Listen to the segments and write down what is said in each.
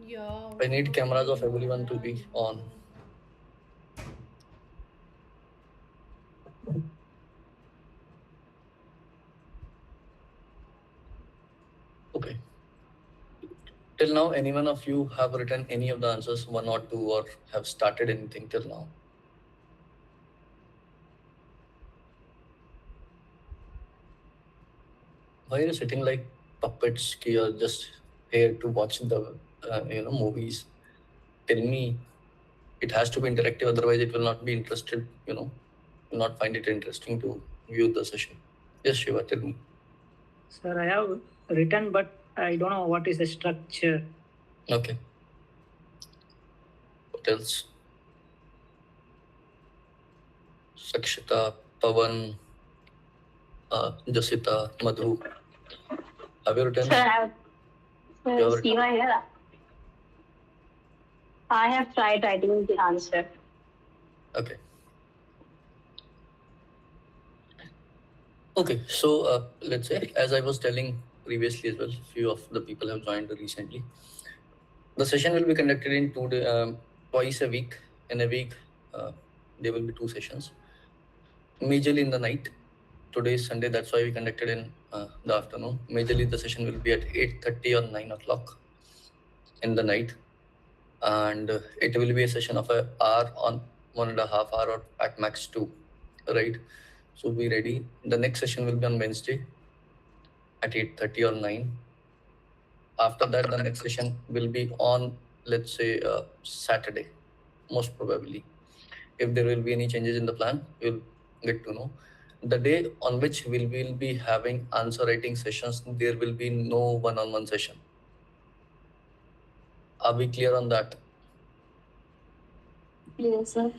Yeah. I need cameras of everyone to be on. Okay. Till now, any one of you have written any of the answers, one or two, or have started anything till now? Why are you sitting like puppets? You're just here to watch the movies. Tell me, it has to be interactive, otherwise it will not be interested. Will not find it interesting to view the session. Yes, Shiva, tell me. Sir, I have written, but I don't know what is the structure. Okay. What else? Sakshita, Pavan, Jasita, Madhu. Have you written? Sir, You have written? Shiva here. I have tried writing the answer. Okay. Okay, so let's say, as I was telling previously as well, few of the people have joined recently. The session will be conducted in twice a week. In a week, there will be two sessions, majorly in the night. Today is Sunday, that's why we conducted in the afternoon. Majorly, the session will be at 8:30 or 9 o'clock in the night. And it will be a session of an hour on 1.5 hour or at max 2, right? So be ready. The next session will be on Wednesday at 8:30 or 9. After that, the next session will be on, let's say, Saturday, most probably. If there will be any changes in the plan, you'll get to know. The day on which we will be having answer writing sessions, there will be no one-on-one session. Are we clear on that? Yes, sir.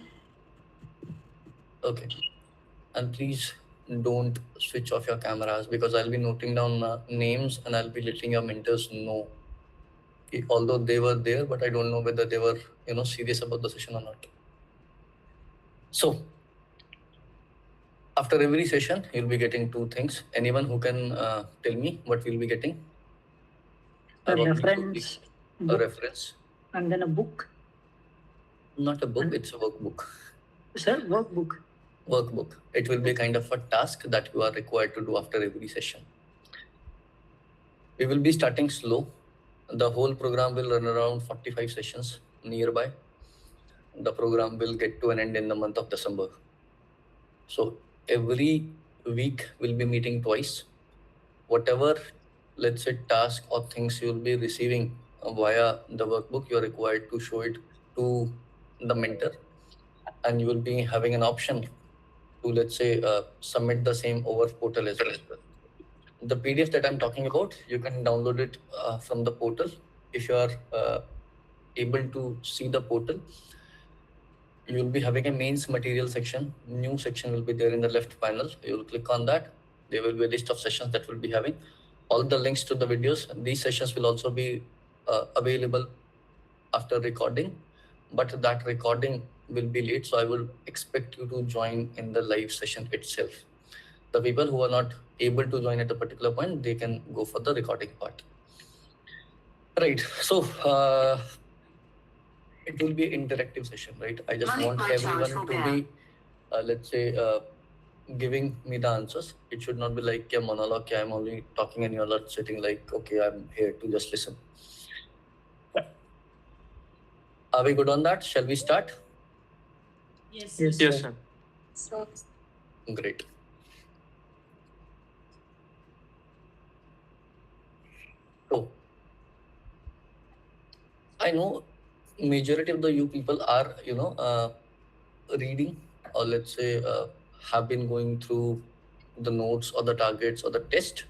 Okay. And please don't switch off your cameras, because I'll be noting down names and I'll be letting your mentors know. Although they were there, but I don't know whether they were, serious about the session or not. So after every session, you'll be getting two things. Anyone who can tell me what we'll be getting? A About reference, a reference. and then a book. Not a book, it's a workbook. Sir, workbook. Workbook. It will be kind of a task that you are required to do after every session. We will be starting slow. The whole program will run around 45 sessions nearby. The program will get to an end in the month of December. So every week we'll be meeting twice. Whatever, let's say, task or things you'll be receiving via the workbook, you're required to show it to the mentor, and you will be having an option to, let's say, submit the same over portal as well. The PDF that I'm talking about, you can download it from the portal. If you are able to see the portal, you will be having a mains material section. New section will be there in the left panel. You will click on that. There will be a list of sessions that will be having all the links to the videos. These sessions will also be available after recording, but that recording will be late. So I will expect you to join in the live session itself. The people who are not able to join at a particular point, they can go for the recording part. Right. So it will be an interactive session, right? I just want everyone to be, let's say, giving me the answers. It should not be like a monologue. I'm only talking and you're not sitting like, okay, I'm here to just listen. Are we good on that? Shall we start? Yes. Yes, sir. So, Great. So I know majority of the you people are, reading, or let's say have been going through the notes or the targets or the test.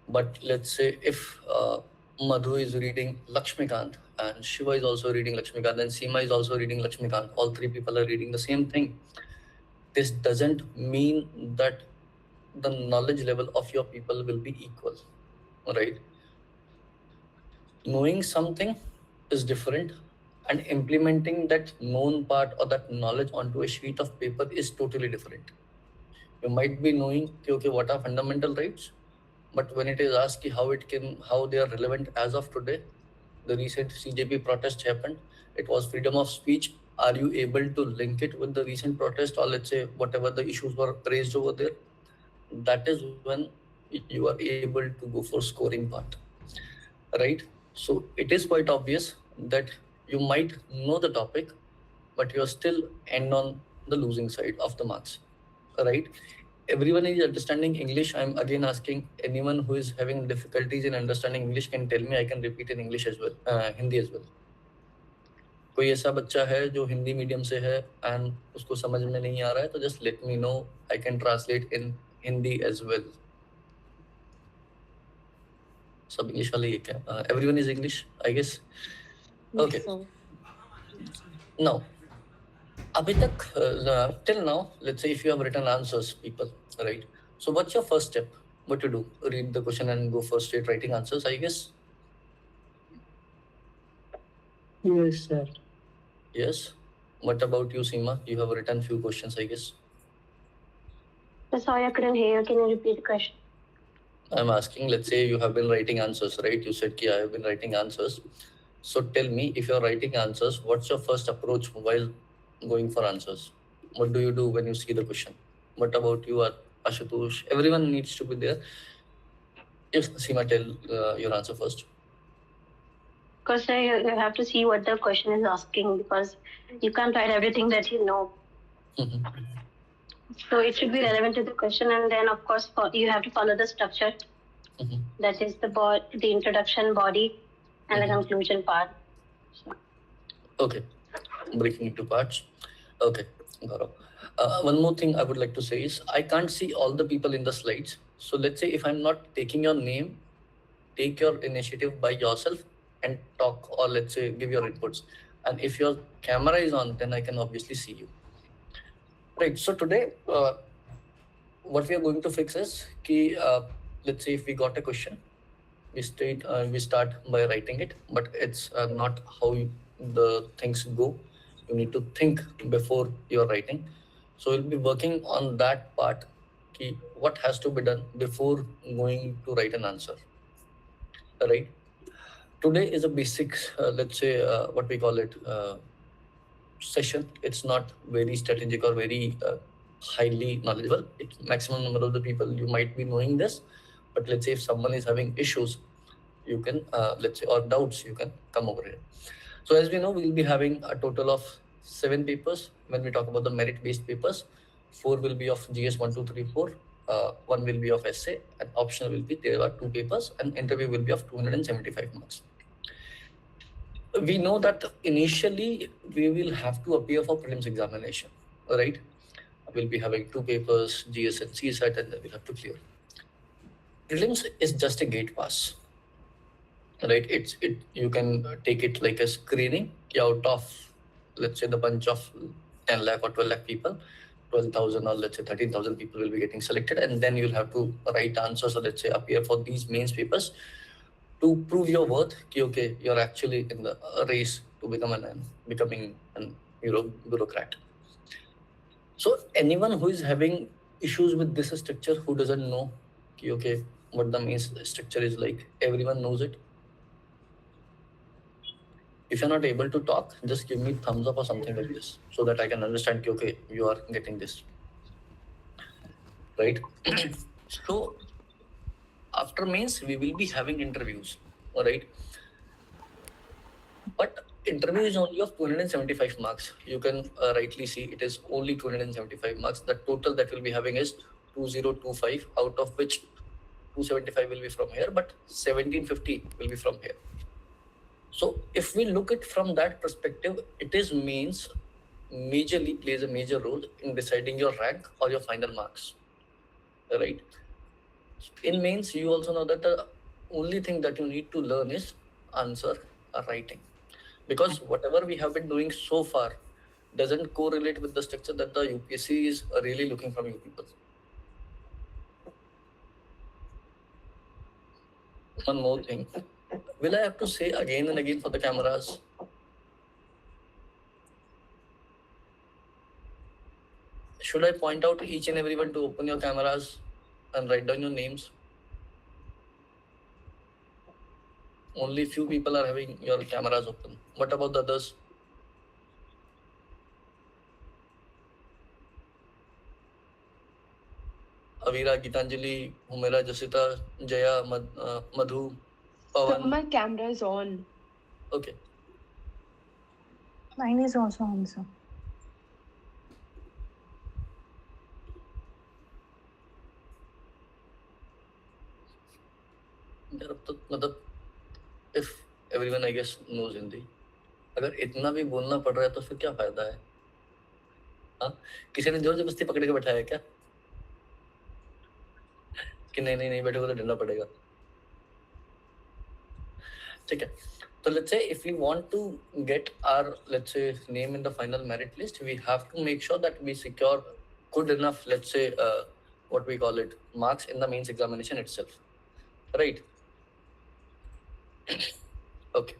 But let's say if Madhu is reading Lakshmikant and Shiva is also reading Lakshmikant and Seema is also reading Lakshmikant, all three people are reading the same thing. This doesn't mean that the knowledge level of your people will be equal, right? Knowing something is different, and implementing that known part or that knowledge onto a sheet of paper is totally different. You might be knowing, okay, what are fundamental rights, but when it is asked how they are relevant as of today, the recent CJP protest happened. It was freedom of speech. Are you able to link it with the recent protest, or let's say whatever the issues were raised over there? That is when you are able to go for scoring part, right? So it is quite obvious that you might know the topic, but you're still end on the losing side of the marks, right? Everyone is understanding English. I'm again asking anyone who is having difficulties in understanding English can tell me. I can repeat in English as well, Hindi as well. कोई ऐसा बच्चा है जो Hindi medium से है and उसको समझ में नहीं आ रहा है तो just let me know, I can translate in Hindi as well. सब इंग्लिश वाले ये क्या? Everyone is English I guess. Okay, now अभी तक till now, let's say if you have written answers, people, right? So what's your first step? What to do? Read the question and go for straight writing answers, I guess. Yes, sir. Yes. What about you, Seema? You have written few questions, I guess. Sorry, I couldn't hear you. Can you repeat the question? I'm asking, let's say you have been writing answers, right? You said, I have been writing answers. So tell me, if you're writing answers, what's your first approach while going for answers? What do you do when you see the question? What about you, Ashutosh? Everyone needs to be there. Yes, Seema, tell your answer first. Because you have to see what the question is asking, because you can't write everything that you know. So it should be relevant to the question, and then of course you have to follow the structure. That is the introduction, body, and the conclusion part. So. Okay, breaking into parts. Okay, Gaurav. One more thing I would like to say is I can't see all the people in the slides. So let's say if I'm not taking your name, take your initiative by yourself and talk, or let's say give your inputs. And if your camera is on, then I can obviously see you. Right. So today, what we are going to fix is, let's say if we got a question, we start by writing it, but it's not how the things go. You need to think before you're writing. So we'll be working on that part. What has to be done before going to write an answer, right? Today is a basic, let's say, what we call it, session. It's not very strategic or very highly knowledgeable. It's maximum number of the people you might be knowing this, but let's say if someone is having issues, you can, let's say, or doubts, you can come over here. So as we know, we'll be having a total of 7 papers. When we talk about the merit-based papers, 4 will be of GS 1, 2, 3, 4. 1 will be of essay, and optional will be, there are 2 papers, and interview will be of 275 marks. We know that initially we will have to appear for prelims examination, right? We'll be having 2 papers, GS and CSAT, and then we'll have to clear. Prelims is just a gate pass, right? You can take it like a screening. Out of, let's say, the bunch of 10 lakh or 12 lakh people, 12,000 or let's say 13,000 people will be getting selected, and then you'll have to write answers, or let's say appear for these mains papers to prove your worth. Okay, you're actually in the race to becoming an bureaucrat. So anyone who is having issues with this structure, who doesn't know okay, what the mains structure is like, everyone knows it. If you're not able to talk, just give me thumbs up or something like this, so that I can understand okay, you are getting this, right? So after mains, we will be having interviews, all right? But interview is only of 275 marks. You can rightly see it is only 275 marks. The total that we'll be having is 2025, out of which 275 will be from here, but 1750 will be from here. So if we look at from that perspective, it is mains majorly plays a major role in deciding your rank or your final marks, right? In mains, you also know that the only thing that you need to learn is answer writing, because whatever we have been doing so far doesn't correlate with the structure that the UPSC is really looking from you people. One more thing. Will I have to say again and again for the cameras? Should I point out each and everyone to open your cameras and write down your names? Only few people are having your cameras open. What about the others? Avira, Gitanjali, Humera, Jasita, Jaya, Madhu, Pawan. So my camera is on. Okay. Mine is also on, sir. मतलब if everyone I guess knows Hindi, अगर इतना भी बोलना पड़ रहा है तो फिर क्या फायदा है? हाँ, किसी ने जोर जबरदस्ती पकड़ के बैठाया क्या कि नहीं बैठोगे तो डंडा पड़ेगा? ठीक है. So let's say if we want to get our, let's say, name in the final merit list, we have to make sure that we secure good enough, let's say, what we call it, marks in the mains examination itself, right? Okay.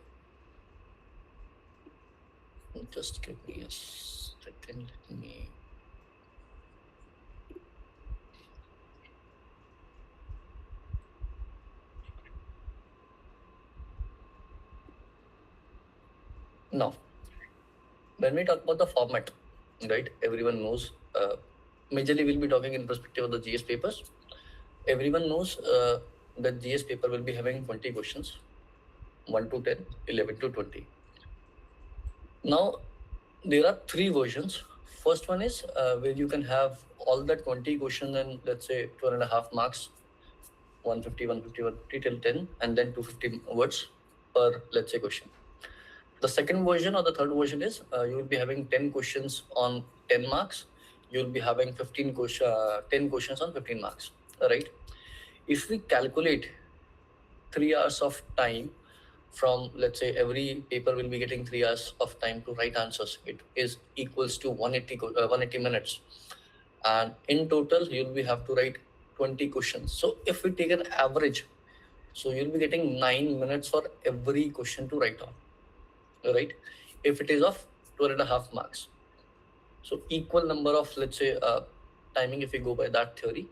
Just give me a second. Let me. Now, when we talk about the format, right, everyone knows, majorly we'll be talking in perspective of the GS papers. Everyone knows that GS paper will be having 20 questions, 1 to 10, 11 to 20. Now, there are 3 versions. First one is where you can have all the 20 questions and let's say 12.5 marks, 150, 150 till 10, and then 250 words per, let's say, question. The second version or the third version is you will be having 10 questions on 10 marks. You will be having 10 questions on 15 marks, right? If we calculate 3 hours of time from, let's say, every paper will be getting 3 hours of time to write answers, it is equals to 180 minutes. And in total, you'll be have to write 20 questions. So if we take an average, so you'll be getting 9 minutes for every question to write on, right? If it is of 12.5 marks. So equal number of, let's say, timing if we go by that theory.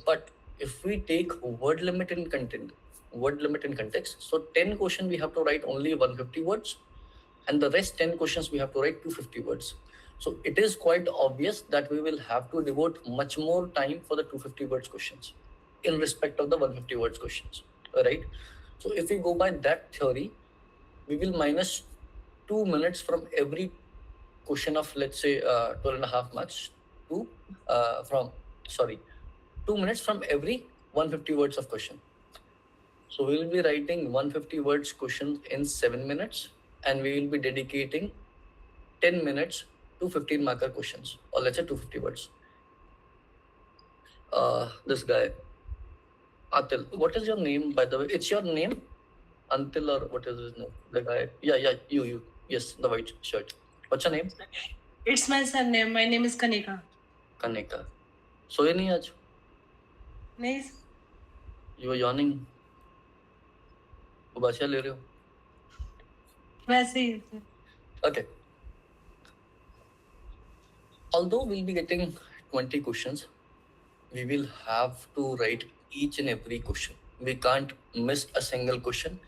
But if we take word limit in context, so 10 questions we have to write only 150 words, and the rest 10 questions we have to write 250 words. So it is quite obvious that we will have to devote much more time for the 250 words questions in respect of the 150 words questions, right? So if we go by that theory, we will minus 2 minutes from every question of, let's say, 12.5 marks to 2 minutes from every 150 words of question. So we will be writing 150 words questions in 7 minutes, and we will be dedicating 10 minutes to 15 marker questions, or let's say 250 words. This guy, Atil, what is your name, by the way? It's your name, Antil, or what is his name? The guy, you. Yes, the white shirt. What's your name? It's my surname. My name is Kanika. Kanika. सोए नहीं आज? नहीं. You are yawning. उबासियाँ ले रहे हो? वैसे ही. Okay. Although we'll be getting 20 questions, we will have to write each and every question. We can't miss a single question.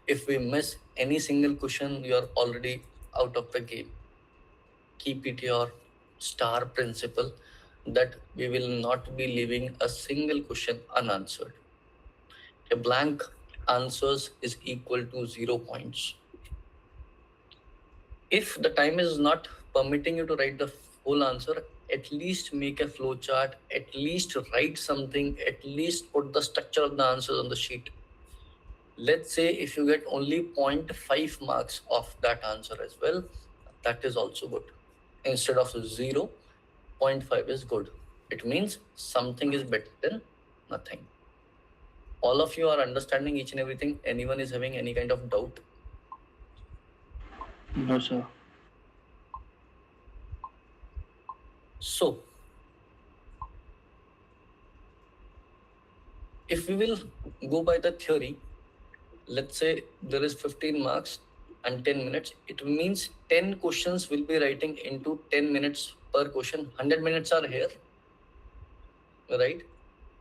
If we miss any single question, you are already out of the game. Keep it your star principle that we will not be leaving a single question unanswered. A blank answers is equal to 0 points. If the time is not permitting you to write the whole answer, at least make a flow chart, at least write something, at least put the structure of the answers on the sheet. Let's say if you get only 0.5 marks of that answer as well, that is also good. Instead of 0, 0.5 is good. It means something is better than nothing. All of you are understanding each and everything. Anyone is having any kind of doubt? No, sir. So, if we will go by the theory, let's say there is 15 marks and 10 minutes. It means 10 questions will be writing into 10 minutes per question. 100 minutes are here, right?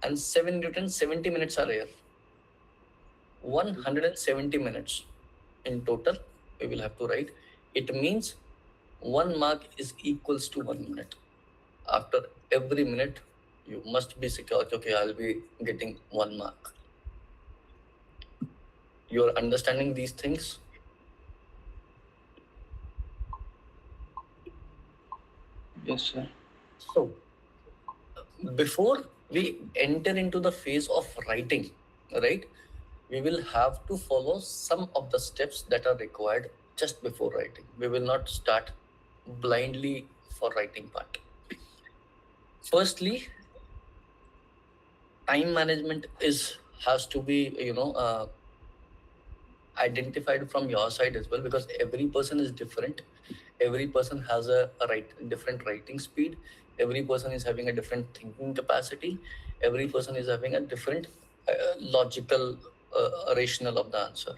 And 7 into 10, 70 minutes are here. 170 minutes in total we will have to write. It means 1 mark is equals to 1 minute. After every minute, you must be secure. Okay, I'll be getting 1 mark. You're understanding these things? Yes, sir. So, before we enter into the phase of writing, right, we will have to follow some of the steps that are required just before writing. We will not start blindly for writing part. Firstly, time management has to be identified from your side as well, because every person is different. Every person has a different writing speed. Every person is having a different thinking capacity. Every person is having a different logical rationale of the answer.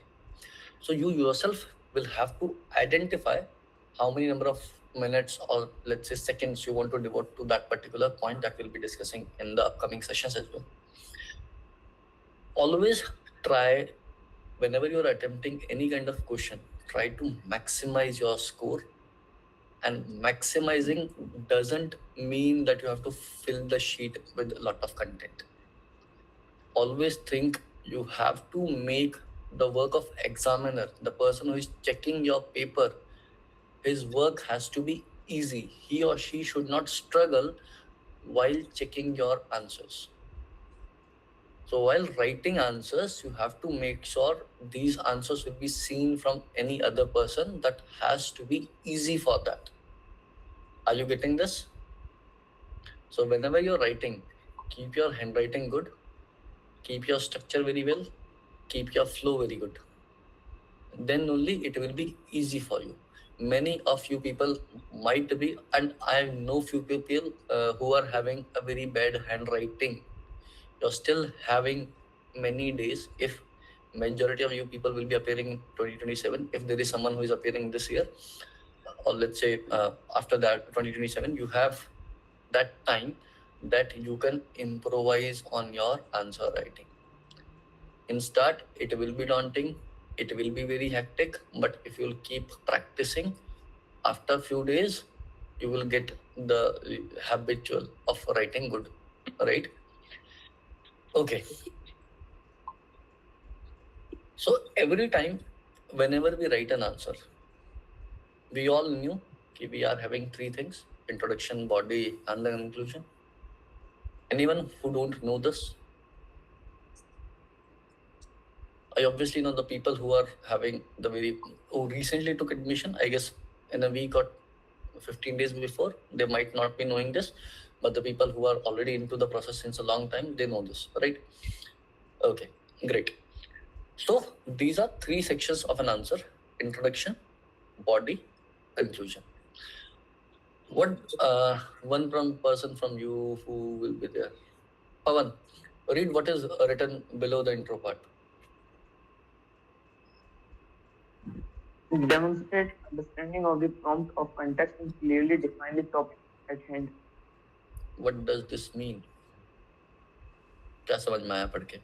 So you yourself will have to identify how many number of minutes or let's say seconds you want to devote to that particular point that we'll be discussing in the upcoming sessions as well. Always try, whenever you're attempting any kind of question, try to maximize your score. And maximizing doesn't mean that you have to fill the sheet with a lot of content. Always think you have to make the work of examiner, the person who is checking your paper, his work has to be easy. He or she should not struggle while checking your answers. So while writing answers, you have to make sure these answers will be seen from any other person. That has to be easy for that. Are you getting this? So whenever you're writing, keep your handwriting good, keep your structure very well, keep your flow very good. Then only it will be easy for you. Many of you people might be, and I know few people who are having a very bad handwriting. You're still having many days. If majority of you people will be appearing in 2027, if there is someone who is appearing this year, or let's say after that 2027, you have that time that you can improvise on your answer writing. In start, it will be daunting, it will be very hectic, but if you'll keep practicing, after few days, you will get the habitual of writing good, right? Okay. So every time, whenever we write an answer, we all knew we are having 3 things: introduction, body, and the conclusion. Anyone who don't know this? I obviously know the people who are having who recently took admission, I guess in a week or 15 days before, they might not be knowing this, but the people who are already into the process since a long time, they know this, right? Okay, great. So these are 3 sections of an answer: introduction, body, conclusion. What one person from you who will be there? Pawan, read what is written below the intro part. Demonstrate understanding of the prompt of context and clearly define the topic at hand. What does this mean? क्या समझ में आया पढ़ के?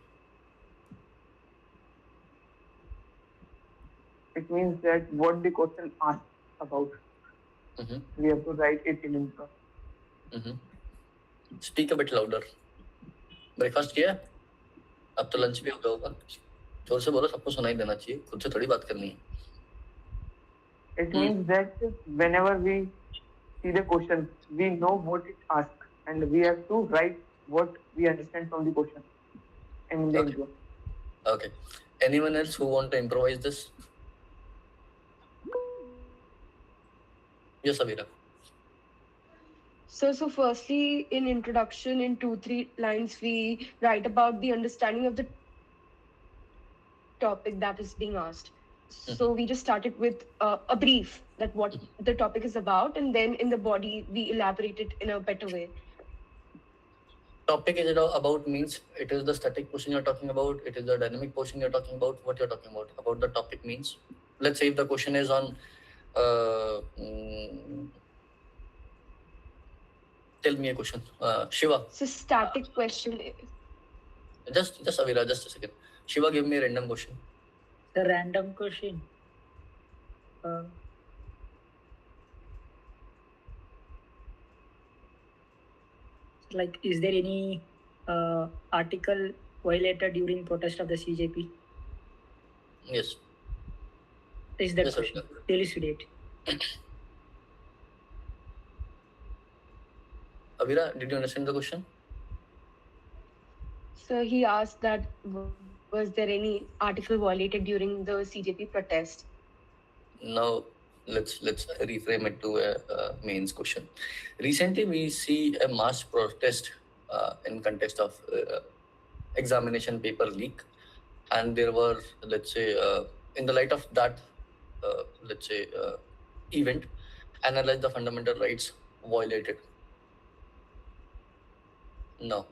It means that what the question asks about, we have to write it in intro. Speak a bit louder. Breakfast किया? अब तो lunch भी हो गया होगा. जोर से बोलो, सबको सुनाई देना चाहिए. खुद से थोड़ी बात करनी है. It means that whenever we see the question, we know what it asks, and we have to write what we understand from the question in the intro. Okay. Anyone else who want to improvise this? Yes, Avira. So firstly, in introduction, in 2-3 lines, we write about the understanding of the topic that is being asked. So we just started with a brief that what the topic is about, and then in the body, we elaborate it in a better way. Topic is about means it is the static portion you're talking about, it is the dynamic portion you're talking about, what you're talking about the topic means. Let's say if the question is on tell me a question. Shiva. So static question. Just Avira, just a second. Shiva, give me a random question. The random question. Like, is there any article violated during protest of the CJP? Yes. Is that Yes, sir. question? Elucidate. Avira, did you understand the question? So he asked that was there any article violated during the CJP protest? Now let's reframe it to a mains question. Recently, we see a mass protest in context of examination paper leak, and there were, let's say, in the light of that, event, analyze the fundamental rights violated. Now,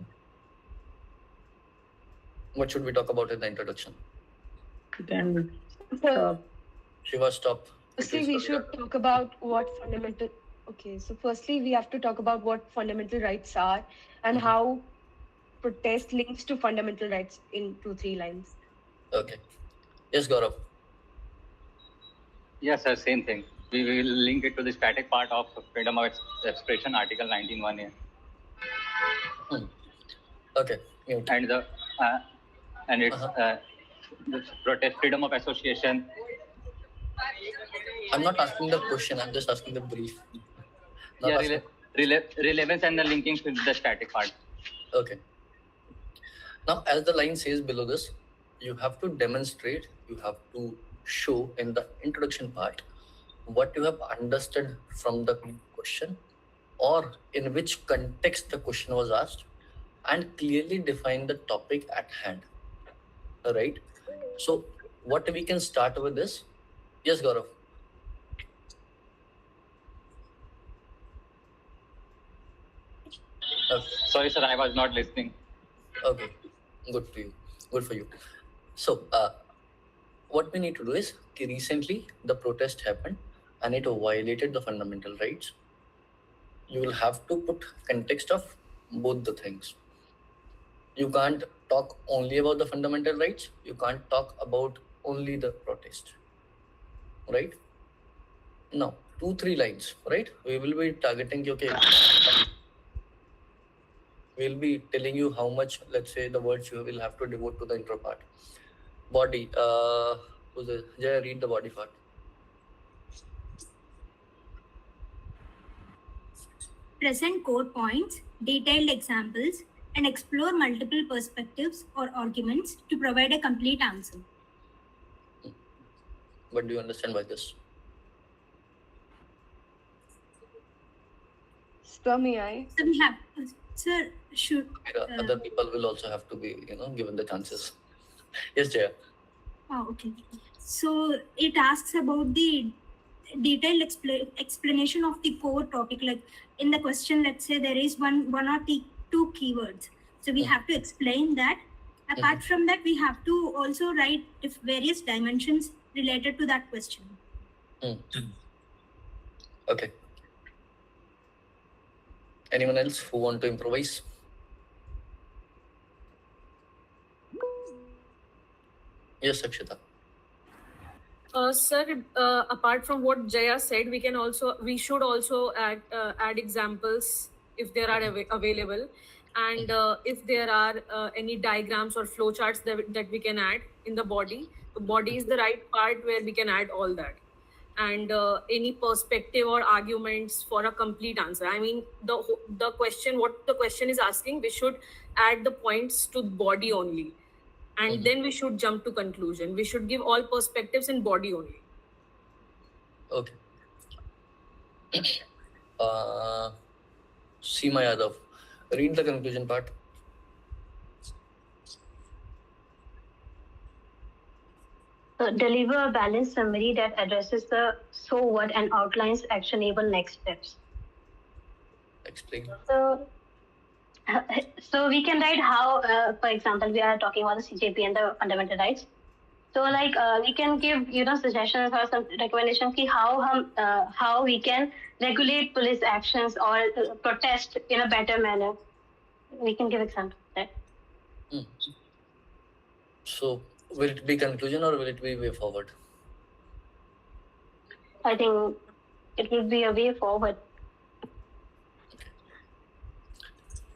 what should we talk about in the introduction? You can So Shiva, stop. firstly, It we is should talk about what fundamental. Okay, so firstly, we have to talk about what fundamental rights are and how protest links to fundamental rights in 2-3 lines. Okay. Yes, Gaurav. Yes, sir, same thing. We will link it to the static part of freedom of expression, Article 19(1)(a). Okay. Mute. And it's the protest freedom of association. I'm not asking the question. I'm just asking the brief. Not Yeah, asking- relevance and the linking to the static part. Okay. Now, as the line says below this, you have to demonstrate, you have to show in the introduction part what you have understood from the question or in which context the question was asked, and clearly define the topic at hand. All right. So, what we can start with this? Yes, Gaurav. Okay. Sorry, sir, I was not listening. Okay, good for you. Good for you. So, what we need to do is, recently the protest happened and it violated the fundamental rights. You will have to put context of both the things. You can't talk only about the fundamental rights. You can't talk about only the protest. Right? Now, 2-3 lines. Right? We will be targeting. Okay. We'll be telling you how much, let's say, the words you will have to devote to the intro part. Body. Who's this? Jaya, read the body part. Present core points, detailed examples, and explore multiple perspectives or arguments to provide a complete answer. What do you understand by this? So may I? So we have, sir, should. Other people will also have to be, given the chances. Yes, Jaya. Oh, okay. So it asks about the detailed explanation of the core topic. Like in the question, let's say there is one or two keywords. So we have to explain that. Apart from that, we have to also write various dimensions related to that question. Okay. Anyone else who want to improvise? Yes, Akshita. Sir, apart from what Jaya said, we should also add examples if there are available, and if there are any diagrams or flowcharts that we can add in the body. The body is the right part where we can add all that, and any perspective or arguments for a complete answer. I mean, the question, what the question is asking, we should add the points to body only. And then we should jump to conclusion. We should give all perspectives in body only. Okay. Seema Yadav, read the conclusion part. Deliver a balanced summary that addresses the so what and outlines actionable next steps. Explain. So we can write how, for example, we are talking about the CJP and the fundamental rights. So we can give suggestions or some recommendations ki how we can regulate police actions or protest in a better manner. We can give examples of that. So will it be conclusion or will it be way forward? I think it will be a way forward.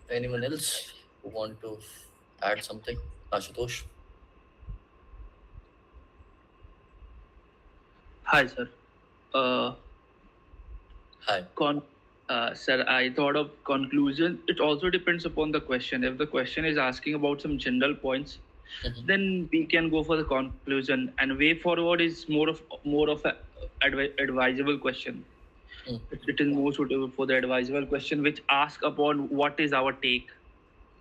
Anyone else who want to add something? Ashutosh? Hi, sir. Hi. Sir, I thought of conclusion. It also depends upon the question. If the question is asking about some general points, then we can go for the conclusion. And way forward is more of a advisable question. It is more suitable for the advisable question, which ask upon what is our take.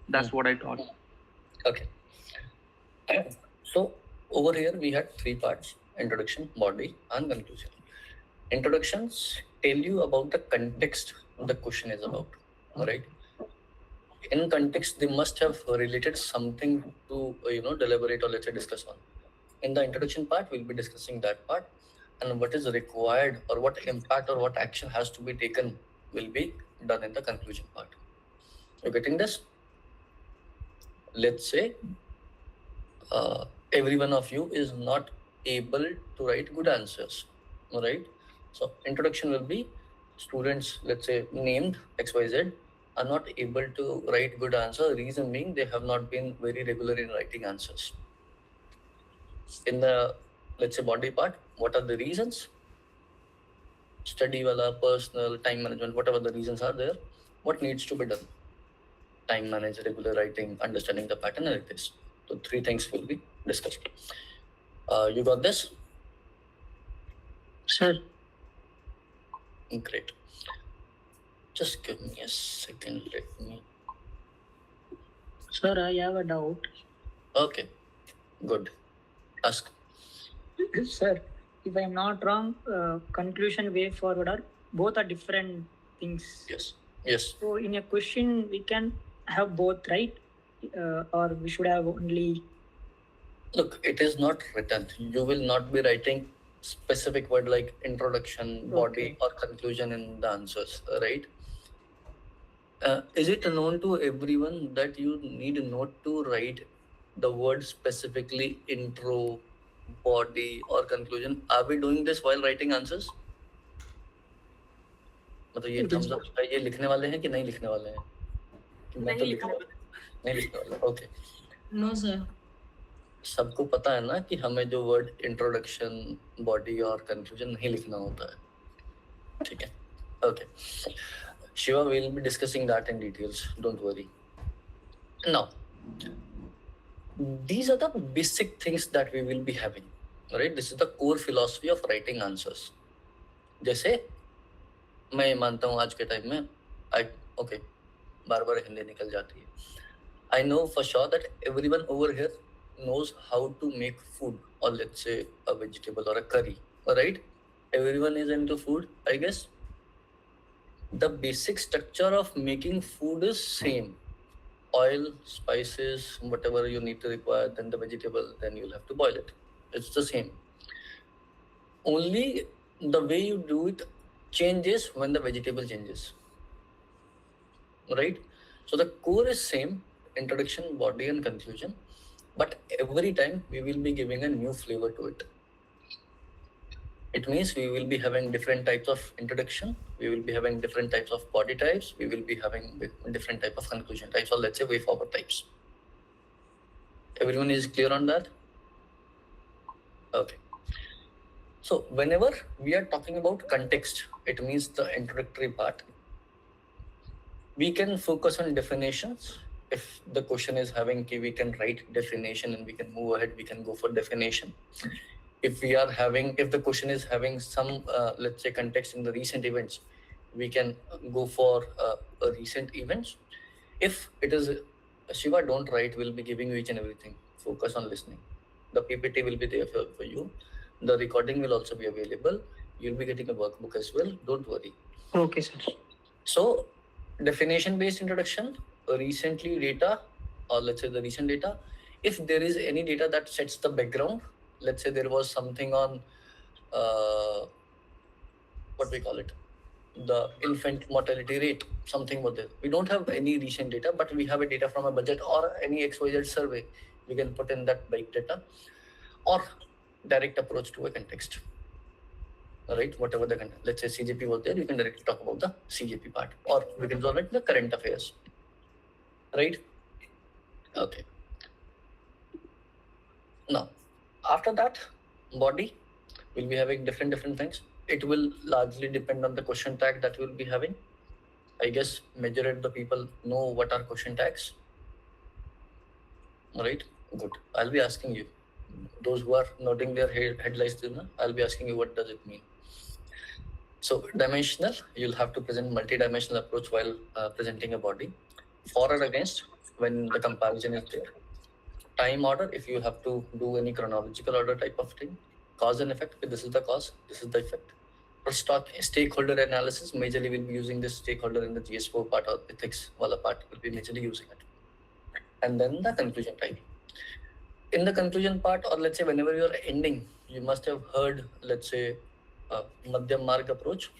That's what I thought. Okay. So over here we had 3 parts: introduction, body, and conclusion. Introductions tell you about the context the question is about, right? In context, they must have related something to deliberate or let's say discuss on. In the introduction part, we'll be discussing that part, and what is required or what impact or what action has to be taken will be done in the conclusion part. You're getting this? Let's say every one of you is not able to write good answers, right? So introduction will be students, let's say named XYZ, are not able to write good answer. Reason being they have not been very regular in writing answers. In the, let's say, body part, what are the reasons? Study wala, personal, time management, whatever the reasons are there, what needs to be done? Time manage, regular writing, understanding the pattern, and like this. So 3 things will be discussed. You got this? Sir. Great. Just give me a second. Let me. Sir, I have a doubt. Okay. Good. Ask. Sir, if I'm not wrong, conclusion, way forward are both are different things. Yes. Yes. So in a question, we can have both, right? Or we should have only. Look, it is not written. You will not be writing specific word like introduction, body, or conclusion in the answers, right? Is it known to everyone that you need not to write the word specifically intro, body, or conclusion? Are we doing this while writing answers? मतलब ये thumbs up ये लिखने वाले हैं कि नहीं लिखने वाले हैं? कि मैं तो नहीं लिखने वाला. Okay. No, sir. सबको पता है ना कि हमें जो वर्ड इंट्रोडक्शन, बॉडी और कंक्लूजन नहीं लिखना होता है. ठीक है. Okay. Shiva, we'll be discussing that in details. Don't worry. Now, these are the basic things that we will be having. Right? This is the core philosophy of writing answers. जैसे मैं मानता हूँ आज के टाइम में बार-बार हिंदी निकल जाती है. I know for sure that everyone over here knows how to make food, or let's say a vegetable or a curry. Alright? Everyone is into food, I guess. The basic structure of making food is same. Oil, spices, whatever you need to require, then the vegetable, then you'll have to boil it. It's the same. Only the way you do it changes when the vegetable changes. Right? So the core is same, introduction, body, and conclusion. But every time we will be giving a new flavor to it. It means we will be having different types of introduction, we will be having different types of body types, we will be having different type of conclusion types, or let's say way forward types. Everyone is clear on that? Okay. So whenever we are talking about context, it means the introductory part. We can focus on definitions. If the question is having, we can write definition and we can move ahead, we can go for definition. If the question is having some, let's say, context in the recent events, we can go for a recent events. If it is, Shiva, don't write, we'll be giving you each and everything. Focus on listening. The PPT will be there for you. The recording will also be available. You'll be getting a workbook as well. Don't worry. Okay, sir. So, definition-based introduction, recently data, or let's say the recent data. If there is any data that sets the background, let's say there was something on, what we call it, the infant mortality rate, something was there. We don't have any recent data, but we have a data from a budget or any XYZ survey. we can put in that big data, or direct approach to a context. Right, whatever the content, let's say CJP was there, you can directly talk about the CJP part, or we can solve it the current affairs. Right? Okay. Now, after that, body will be having different things. It will largely depend on the question tag that you will be having. I guess majority of the people know what are question tags. Right? Good. I'll be asking you. Those who are nodding their headlights, I'll be asking you what does it mean. So dimensional, you'll have to present multi-dimensional approach while presenting a body. For or against, when the comparison is there. Time order, if you have to do any chronological order type of thing. Cause and effect, this is the cause, this is the effect. For stakeholder analysis, majorly we'll be using this stakeholder in the GS4 part or ethics wala part, will be majorly using it. And then the conclusion time. In the conclusion part, or let's say whenever you're ending, you must have heard, let's say, Madhyam Marg approach.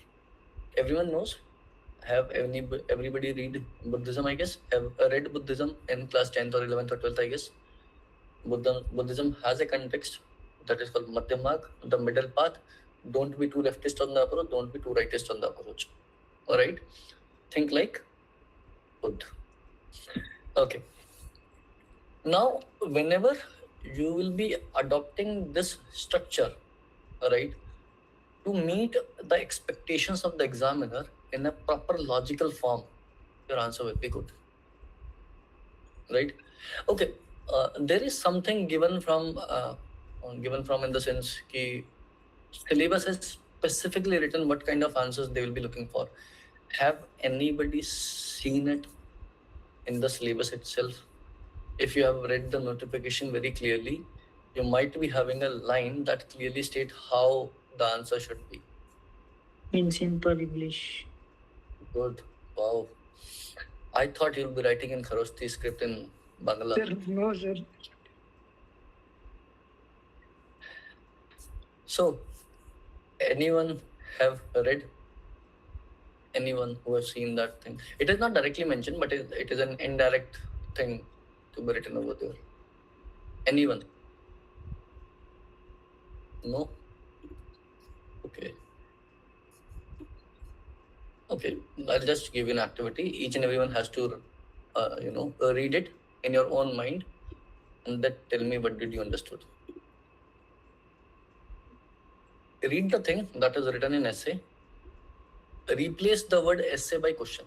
Everyone knows. Have everybody read Buddhism, I guess? Have read Buddhism in class 10th or 11th or 12th, I guess? Buddhism has a context that is called Madhyam Marg, the middle path. Don't be too leftist on the approach, don't be too rightist on the approach. Alright? Think like Buddha. Okay. Now, whenever you will be adopting this structure, right, to meet the expectations of the examiner in a proper logical form, your answer will be good. Right? Okay. There is something given from in the sense that syllabus has specifically written what kind of answers they will be looking for. Have anybody seen it in the syllabus itself? If you have read the notification very clearly, you might be having a line that clearly states how the answer should be. In simple English. Good. Wow. I thought you'll be writing in Kharoshthi script in Bangla. Sir, no, sir. So, anyone have read? Anyone who has seen that thing? It is not directly mentioned, but it is an indirect thing to be written over there. Anyone? No? Okay. Okay, I'll just give you an activity. Each and everyone has to, read it in your own mind and then tell me what did you understood. Read the thing that is written in essay. Replace the word essay by question.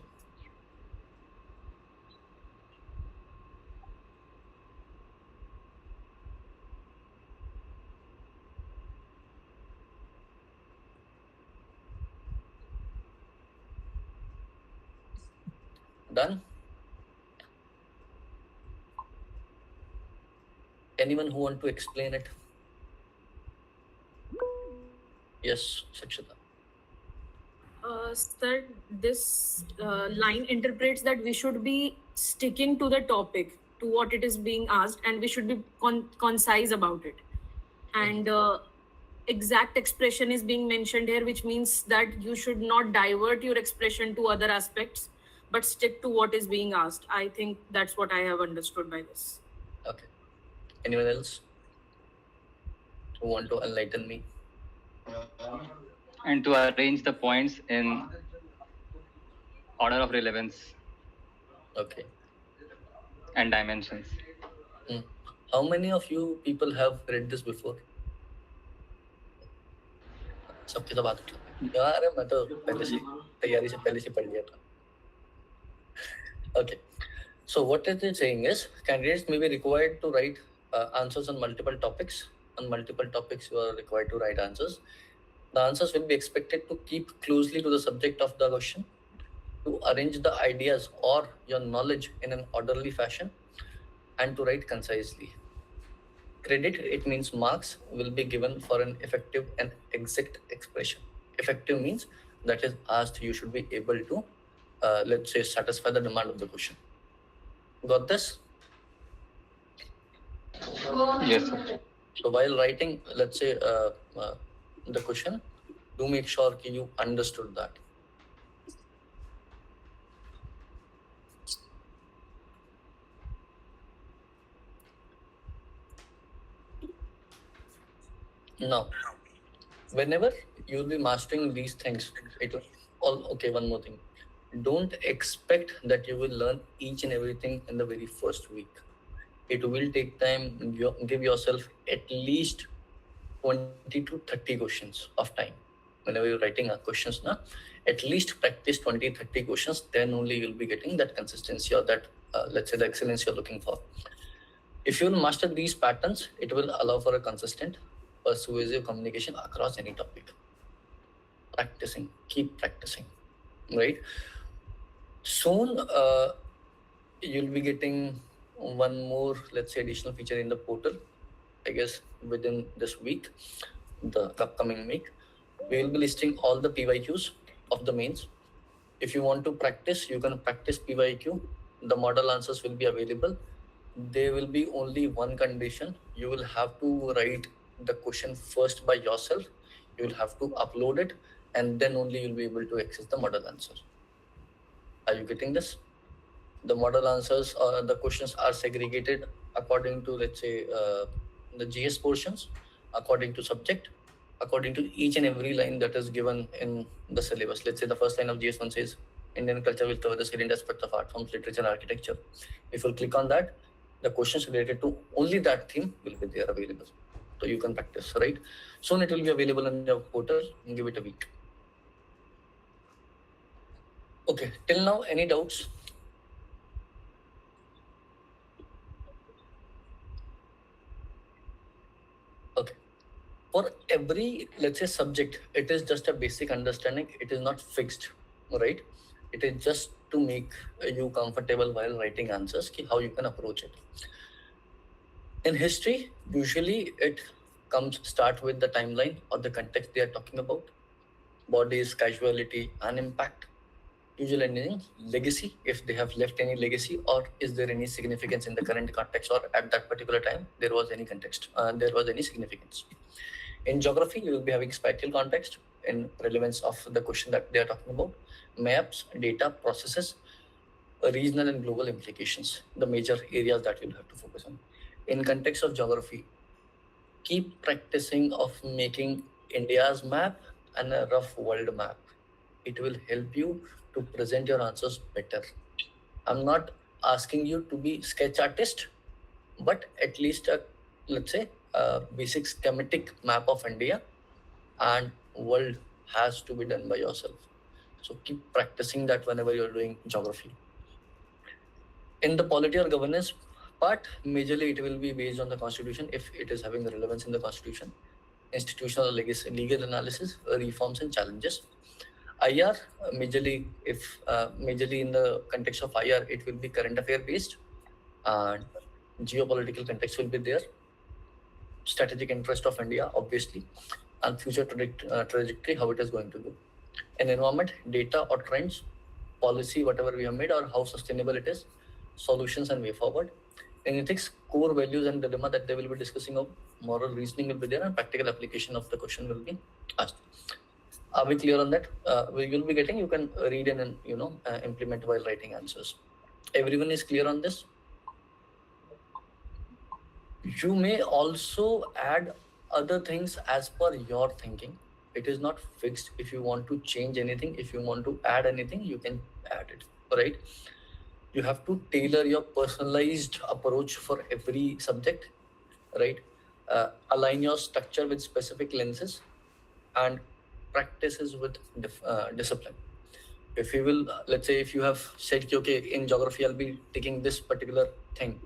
Done? Anyone who want to explain it? Yes, Sakshita. Sir, this line interprets that we should be sticking to the topic, to what it is being asked, and we should be concise about it. And exact expression is being mentioned here, which means that you should not divert your expression to other aspects, but stick to what is being asked. I think that's what I have understood by this. Okay. Anyone else who want to enlighten me? And to arrange the points in order of relevance. Okay. And dimensions. How many of you people have read this before? सबकी तो बात उठी यार मैं तो पहले से तैयारी से पहले से पढ़ लिया था. Okay. So what it is saying is candidates may be required to write answers on multiple topics. On multiple topics you are required to write answers. The answers will be expected to keep closely to the subject of the question, to arrange the ideas or your knowledge in an orderly fashion, and to write concisely. Credit, it means marks, will be given for an effective and exact expression. Effective means that is asked, you should be able to, let's say, satisfy the demand of the question. Got this? Yes, sir. So while writing, let's say, the question, do make sure that you understood that. Now, whenever you'll be mastering these things, it will all okay. One more thing, don't expect that you will learn each and everything in the very first week. It will take time. Give yourself at least 20 to 30 questions of time. Whenever you're writing questions now, at least practice 20, 30 questions, then only you'll be getting that consistency or that, let's say, the excellence you're looking for. If you'll master these patterns, it will allow for a consistent, persuasive communication across any topic. Practicing, keep practicing, right? Soon, you'll be getting one more, let's say, additional feature in the portal. I guess within this week, the upcoming week, we will be listing all the PYQs of the mains. If you want to practice, you can practice PYQ. The model answers will be available. There will be only one condition. You will have to write the question first by yourself. You will have to upload it, and then only you'll be able to access the model answer. Are you getting this? The model answers or the questions are segregated according to, let's say, the GS portions, according to subject, according to each and every line that is given in the syllabus. Let's say the first line of GS1 says Indian culture will cover the salient aspect of art forms, literature, and architecture. If you click on that, the questions related to only that theme will be there available. So you can practice, right? Soon it will be available on your portal. Give it a week. Okay, till now, any doubts? Okay. For every, let's say, subject, it is just a basic understanding. It is not fixed, right? It is just to make you comfortable while writing answers, how you can approach it. In history, usually it start with the timeline or the context they are talking about, bodies, casualty, and impact. Usually ending legacy, if they have left any legacy, or is there any significance in the current context, or at that particular time there was any context, there was any significance. In geography, you will be having spatial context in relevance of the question that they are talking about, maps, data, processes, regional and global implications, the major areas that you'll have to focus on. In context of geography, keep practicing of making India's map and a rough world map. It will help you to present your answers better. I'm not asking you to be sketch artist, but at least let's say a basic schematic map of India and world has to be done by yourself. So keep practicing that whenever you're doing geography. In the polity or governance part, majorly it will be based on the constitution if it is having relevance in the constitution, institutional legal analysis, reforms and challenges. IR, majorly in the context of IR, it will be current affair based, and geopolitical context will be there, strategic interest of India, obviously, and future trajectory, how it is going to do. In environment, data or trends, policy, whatever we have made, or how sustainable it is, solutions and way forward. In ethics, core values and dilemma that they will be discussing of, moral reasoning will be there, and practical application of the question will be asked. Are we clear on that? We will be getting, you can read and implement while writing answers. Everyone is clear on this? You may also add other things as per your thinking. It is not fixed. If you want to change anything, if you want to add anything, you can add it, right? You have to tailor your personalized approach for every subject, right? Align your structure with specific lenses and practices with discipline. If you will, let's say, if you have said, okay, in geography, I'll be taking this particular thing,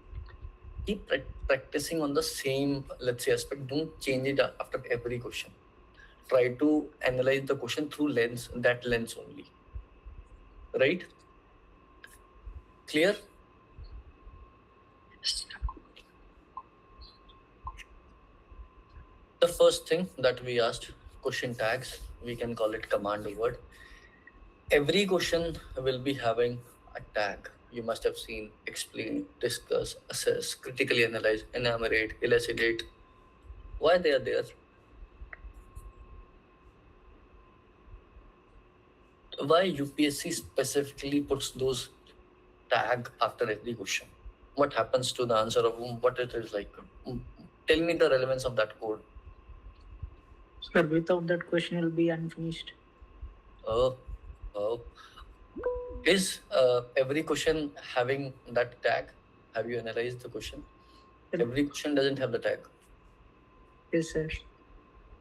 keep practicing on the same, let's say, aspect. Don't change it after every question. Try to analyze the question through that lens only, right? Clear? The first thing that we asked, question tags, we can call it command word. Every question will be having a tag. You must have seen explain, discuss, assess, critically analyze, enumerate, elucidate. Why they are there? Why UPSC specifically puts those tag after every question? What happens to the answer of what it is like? Tell me the relevance of that code. Sir, without that question will be unfinished. Oh. Is every question having that tag? Have you analyzed the question? Every question doesn't have the tag. Yes, sir.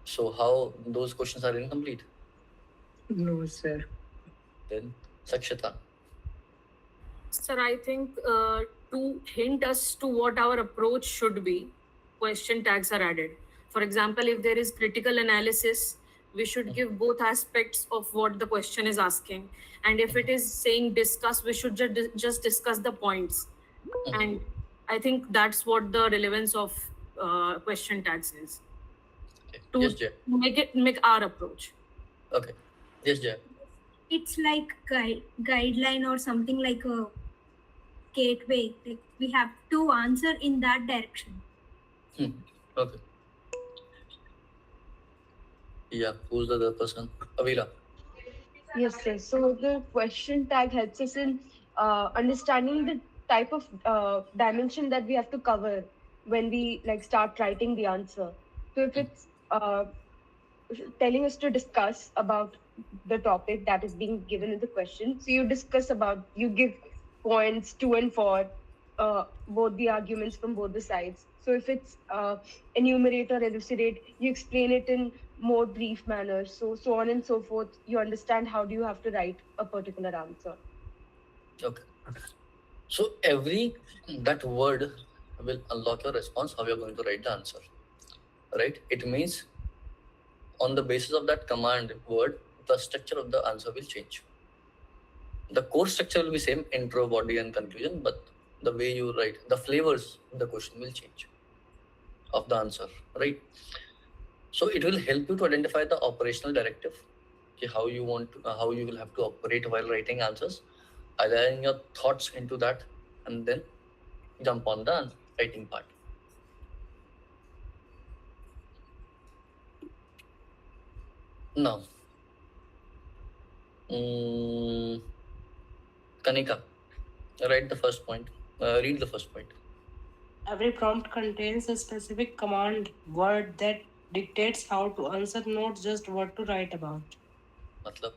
So how those questions are incomplete? No, sir. Then Sakshita. Sir, I think to hint us to what our approach should be, question tags are added. For example, if there is critical analysis, we should give both aspects of what the question is asking. And if it is saying discuss, we should just discuss the points. And I think that's what the relevance of question tags is. Okay. To Yes, Jay. make our approach. Okay. Yes, Jay. It's like guideline or something like a gateway. Like we have to answer in that direction. Okay. Yeah, who's the other person? Avila. Yes, sir. So the question tag helps us in understanding the type of dimension that we have to cover when we start writing the answer. So if it's telling us to discuss about the topic that is being given in the question, so you give points to and for both the arguments from both the sides. So if it's enumerate or elucidate, you explain it in more brief manner. So on and so forth. You understand how do you have to write a particular answer. Okay. So that word will unlock your response, how you're going to write the answer. Right? It means on the basis of that command word, the structure of the answer will change. The core structure will be same, intro, body, and conclusion, but the way you write, the flavors of the question will change of the answer, right? So it will help you to identify the operational directive, okay, how you will have to operate while writing answers, align your thoughts into that, and then jump on the writing part. Now, Kanika, read the first point. Every prompt contains a specific command word that dictates how to answer, not just what to write about. मतलब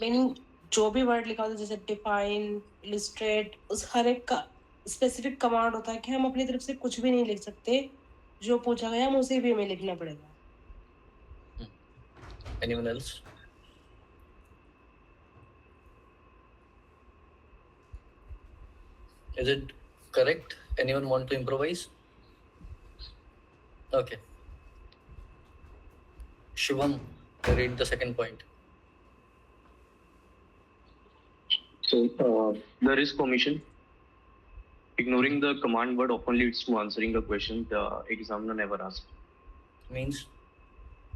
meaning जो भी word लिखा होता है जैसे define, illustrate, उस हर एक का स्पेसिफिक कमांड होता है कि हम अपनी तरफ से कुछ भी नहीं लिख सकते, जो पूछा गया हम उसी वे में लिखना पड़ेगा. anyone else? Is it correct? Anyone want to improvise? Okay. Shivam, read the second point. So there is permission. Ignoring the command word often leads to answering a question the examiner never asked. Means?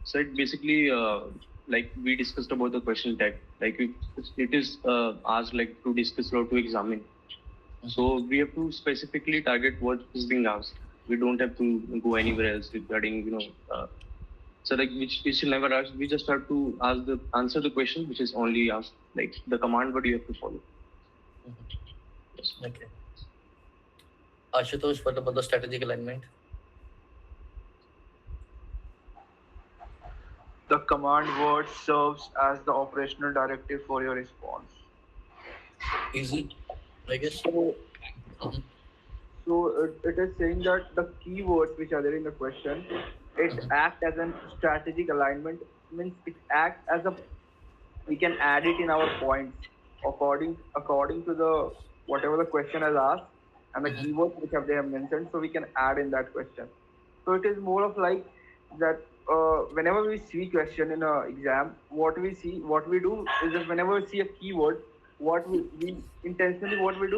So it basically, like we discussed about the question tag, like it is asked like to discuss or to examine. So we have to specifically target what is being asked. We don't have to go anywhere else regarding, so like which is never asked. We just have to answer the question which is only asked, like the command word you have to follow. Yes. Okay. Ashutosh, what about the strategic alignment? The command word serves as the operational directive for your response. Easy, I guess. So it is saying that the keywords which are there in the question, it acts as a strategic alignment. Means it acts as we can add it in our points according to the whatever the question has asked and the keywords which they have mentioned. So we can add in that question. So it is more of like that. Whenever we see question in an exam, what we do is that whenever we see a keyword, we intentionally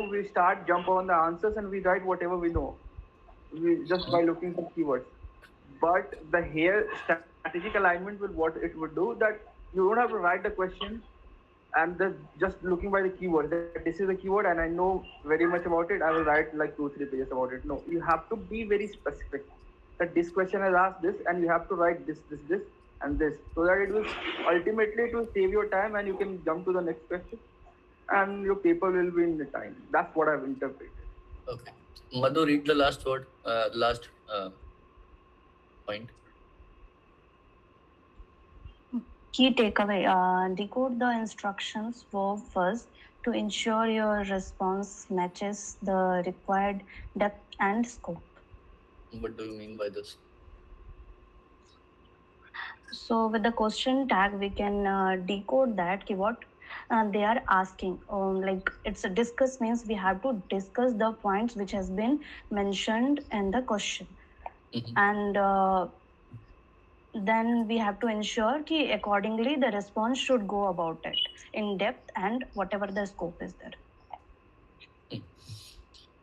we start jump on the answers and we write whatever we know. We just by looking for keywords. But the here strategic alignment will what it would do that you don't have to write the question and just looking by the keyword. That this is a keyword and I know very much about it. I will write like 2-3 pages about it. No, you have to be very specific. That this question has asked this and you have to write this and this, so that it will ultimately save your time and you can jump to the next question and your paper will be in the time. That's what I've interpreted. Okay. Madhu, read the last word, point. Key takeaway, decode the instructions verb first to ensure your response matches the required depth and scope. What do you mean by this? So with the question tag, we can decode that what they are asking. Like it's a discuss means we have to discuss the points which has been mentioned in the question. And then we have to ensure that accordingly the response should go about it in depth and whatever the scope is there.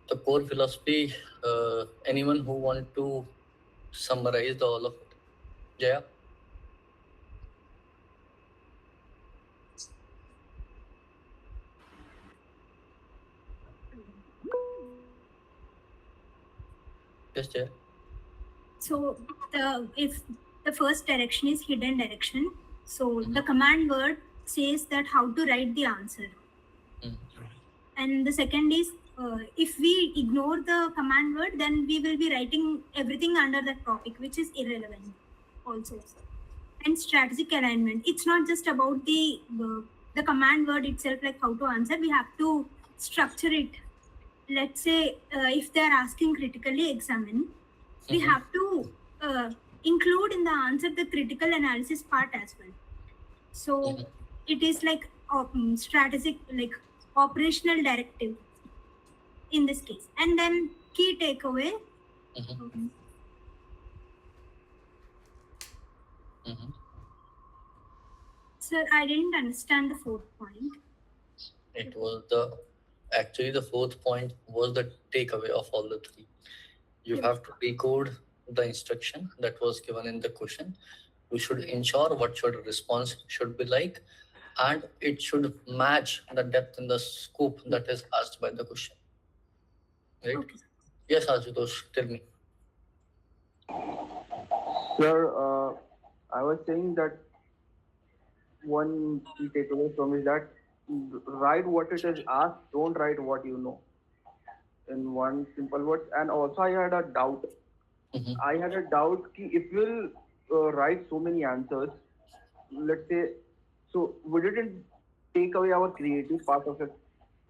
The core philosophy, anyone who want to summarize all of it? Jaya? Yes, Jaya. So if the first direction is hidden direction, so the command word says that how to write the answer. And the second is if we ignore the command word, then we will be writing everything under that topic, which is irrelevant also. And strategic alignment, it's not just about the command word itself, like how to answer. We have to structure it. Let's say if they are asking critically examine, we have to include in the answer the critical analysis part as well. So it is like strategic, like operational directive in this case. And then key takeaway. Sir, I didn't understand the fourth point. It was actually the fourth point was the takeaway of all the three. You have to decode the instruction that was given in the question. You should ensure what your response should be like, and it should match the depth and the scope that is asked by the question. Right? Okay. Yes, Ashutosh, tell me. Sir, I was saying that one key takeaway from is that write what it is asked, don't write what you know. In one simple word. And also I had a doubt. I had a doubt if we'll write so many answers, let's say, so would it take away our creative part of it?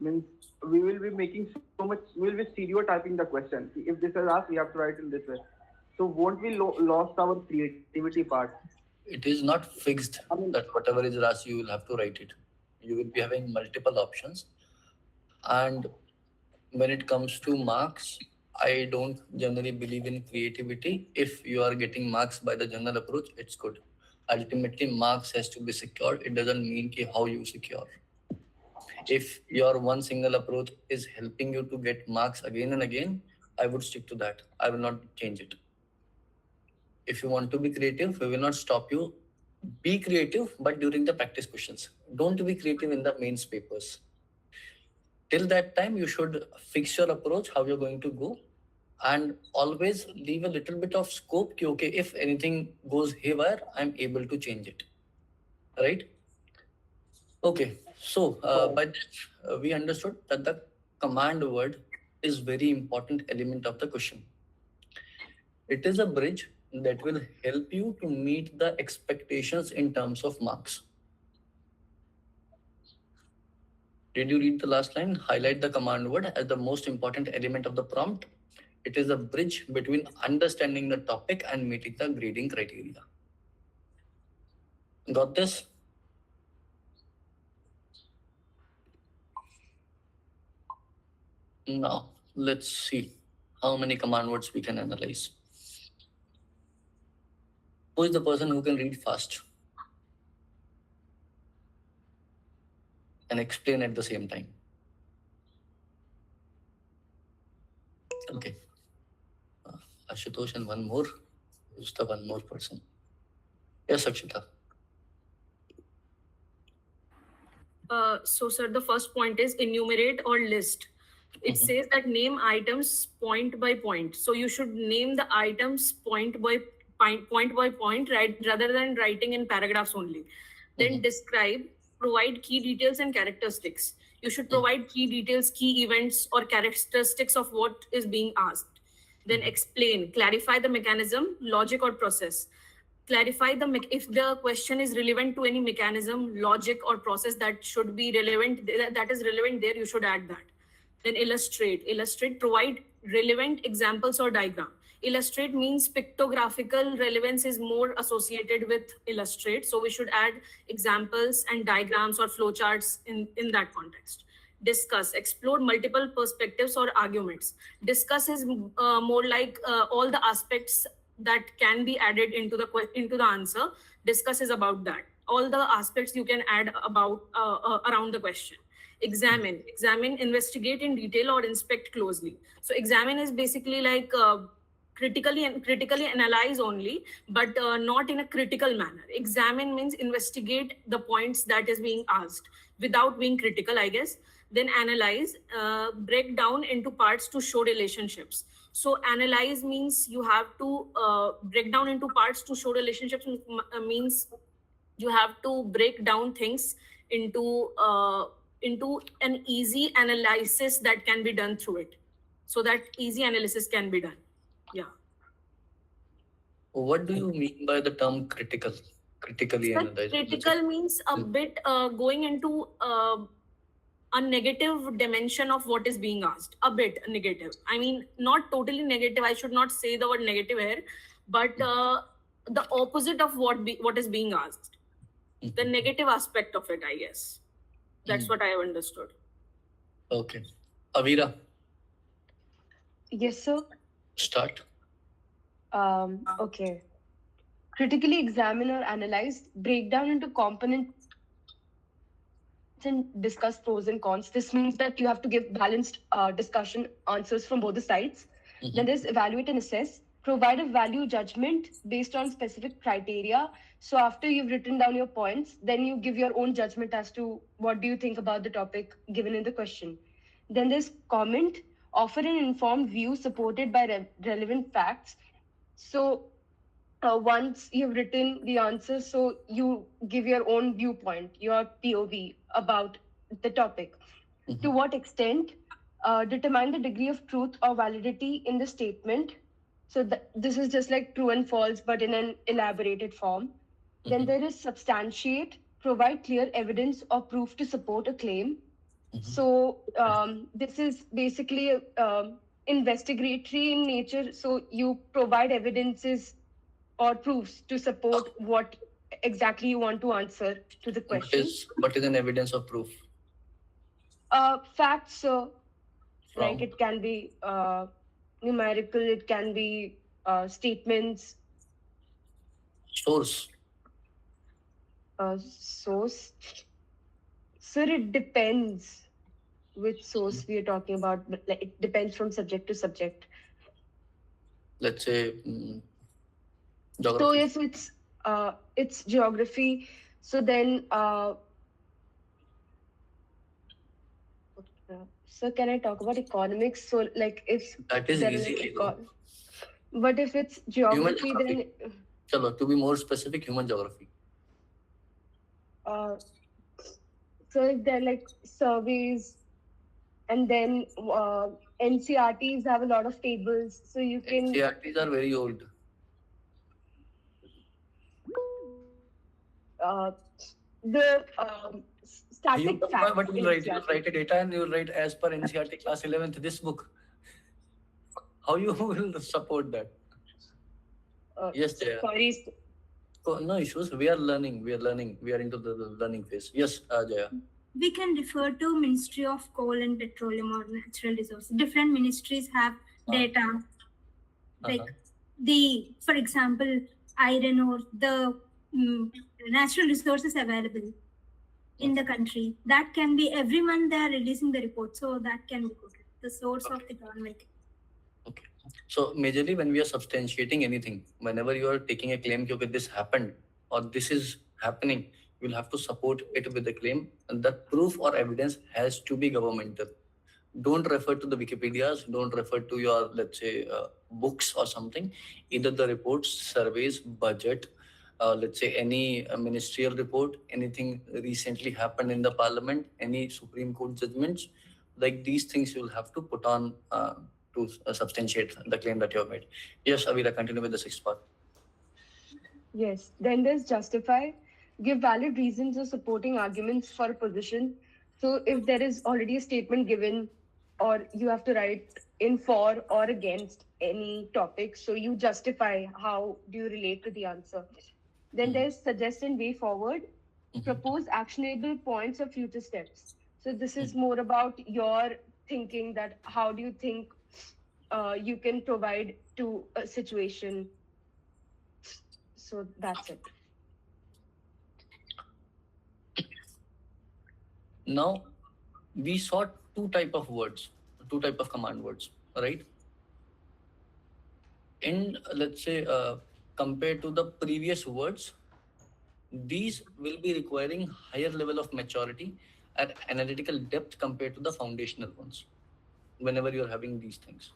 Means we will be making so much, we will be stereotyping the question. If this is asked, we have to write in this way. So won't we lost our creativity part? It is not fixed that whatever is asked, you will have to write it. You will be having multiple options. And when it comes to marks, I don't generally believe in creativity. If you are getting marks by the general approach, it's good. Ultimately, marks has to be secured. It doesn't mean how you secure. If your one single approach is helping you to get marks again and again, I would stick to that. I will not change it. If you want to be creative, we will not stop you. Be creative, but during the practice questions. Don't be creative in the mains papers. Till that time, you should fix your approach, how you're going to go, and always leave a little bit of scope. Okay, if anything goes haywire, I'm able to change it. Right? Okay, so by this, we understood that the command word is very important element of the question. It is a bridge that will help you to meet the expectations in terms of marks. Did you read the last line? Highlight the command word as the most important element of the prompt. It is a bridge between understanding the topic and meeting the grading criteria. Got this? Now, let's see how many command words we can analyze. Who is the person who can read fast and explain at the same time? Okay. Ashutosh and one more. Who's the one more person? Yes, Akshita. So, sir, the first point is enumerate or list. It says that name items point by point. So you should name the items point by point, right, rather than writing in paragraphs only. Then describe, provide key details and characteristics. You should provide key details, key events, or characteristics of what is being asked. Then explain, clarify the mechanism, logic, or process. clarify if the question is relevant to any mechanism, logic, or process that should be relevant, that is relevant there, you should add that. Then illustrate, provide relevant examples or diagram. Illustrate means pictographical relevance is more associated with illustrate, so we should add examples and diagrams or flowcharts in that context. Discuss, explore multiple perspectives or arguments. Discuss is more like all the aspects that can be added into the answer. Discuss is about that, all the aspects you can add about around the question. Examine, investigate in detail or inspect closely. So examine is basically like critically analyze only, but not in a critical manner. Examine means investigate the points that is being asked without being critical, I guess. Then analyze, break down into parts to show relationships. So analyze means you have to break down into parts to show relationships, means you have to break down things into an easy analysis that can be done through it, so that easy analysis can be done. Yeah. What do you mean by the term critical? Critically analyze. Critical means a bit going into a negative dimension of what is being asked. A bit negative. I mean, not totally negative. I should not say the word negative here, but the opposite of what is being asked. The negative aspect of it, I guess. That's what I have understood. Okay. Avira. Yes, sir. Start. Okay. Critically examine or analyze, break down into components and discuss pros and cons. This means that you have to give balanced discussion answers from both the sides. Then there's evaluate and assess, provide a value judgment based on specific criteria. So after you've written down your points, then you give your own judgment as to what do you think about the topic given in the question. Then there's comment, offer an informed view supported by relevant facts. So once you've written the answer, so you give your own viewpoint, your POV about the topic. To what extent, determine the degree of truth or validity in the statement. So this is just like true and false, but in an elaborated form. Then there is substantiate, provide clear evidence or proof to support a claim. So this is basically investigatory in nature. So you provide evidences or proofs to support what exactly you want to answer to the question. What is an evidence of proof? Facts, like it can be numerical, it can be statements. Source. Source. Sir, it depends which source we are talking about, but like, it depends from subject to subject. Let's say geography. So if it's geography, so then so can I talk about economics? So like if that is easy, but if it's geography, then Chalo, to be more specific, human geography. So if they're like surveys, and then NCRTs have a lot of tables, so you can. NCRTs are very old. The static facts. But you write a data and you write as per NCRT class 11th this book. How you will support that? Yes, Jaya. Sorry. Oh, no issues. We are learning. We are into the learning phase. Yes, Jaya. We can refer to Ministry of Coal and Petroleum or Natural Resources. Different ministries have data. Like for example, iron ore, the natural resources available in the country. That can be every month they are releasing the report. So that can be good. The source of the government. Okay. So majorly when we are substantiating anything, whenever you are taking a claim, okay, this happened or this is happening, you'll have to support it with a claim, and that proof or evidence has to be governmental. Don't refer to the Wikipedias, don't refer to your, let's say, books or something. Either the reports, surveys, budget, let's say any ministerial report, anything recently happened in the parliament, any Supreme Court judgments, like these things you'll have to put on to substantiate the claim that you have made. Yes, Avira, continue with the sixth part. Yes. Then there's justify. Give valid reasons or supporting arguments for a position. So if there is already a statement given, or you have to write in for or against any topic, so you justify how do you relate to the answer. Then there's suggest and way forward. Propose actionable points or future steps. So this is more about your thinking, that how do you think you can provide to a situation. So that's it. Now, we saw two type of command words, right? And let's say, compared to the previous words, these will be requiring higher level of maturity and analytical depth compared to the foundational ones. Whenever you're having these things,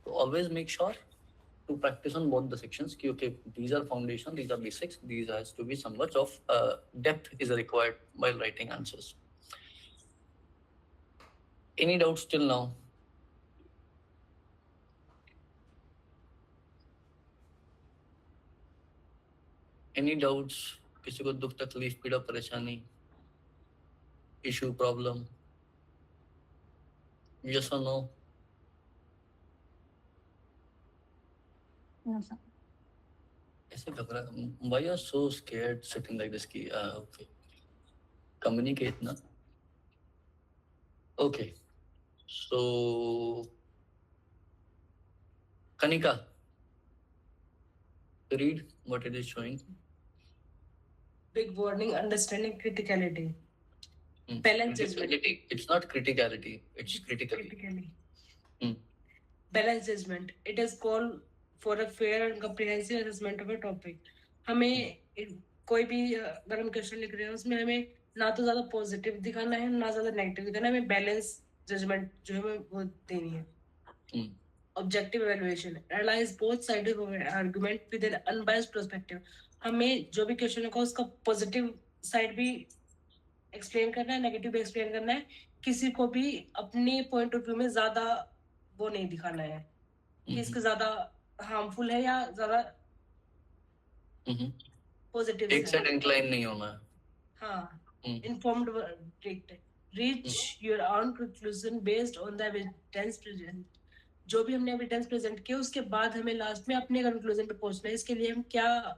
so always make sure to practice on both the sections. Okay, these are foundation, these are basics, these has to be somewhat of depth is required while writing answers. Any doubts till now? Any doubts? किसी को दुख तकलीफ पीड़ा परेशानी, issue, problem? Yes or no? No, sir. ऐसे घबरा, why you are so scared sitting like this? Ki, okay. Communicate, na? Okay. So, Kanika, read what it is showing. Big warning, understanding criticality. Balance judgment. It's not criticality, it's critically. Balance judgment. It is called for a fair and comprehensive assessment of a topic. हमें कोई भी अगर हम question लिख रहे हैं उसमें हमें ना तो ज्यादा पॉजिटिव दिखाना है ना ज्यादा नेगेटिव दिखाना है, हमें बैलेंस जजमेंट जो है वो देनी है. Objective evaluation, analyse both side of argument with N unbiased perspective. हमें जो भी क्वेश्चन होगा उसका पॉजिटिव साइड भी एक्सप्लेन करना है, नेगेटिव भी एक्सप्लेन करना है. किसी को भी अपने पॉइंट ऑफ व्यू में ज्यादा वो नहीं दिखाना है कि इसका ज्यादा हार्मफुल है या ज्यादा पॉजिटिव. एक साइड इंक्लाइन नहीं होना है. हाँ, informed reach your own conclusion based on the evidence present. जो भी हमने एविडेंस प्रेजेंट किया उसके बाद हमें लास्ट में अपने कंक्लूजन पे पहुंचना है. इसके लिए हम क्या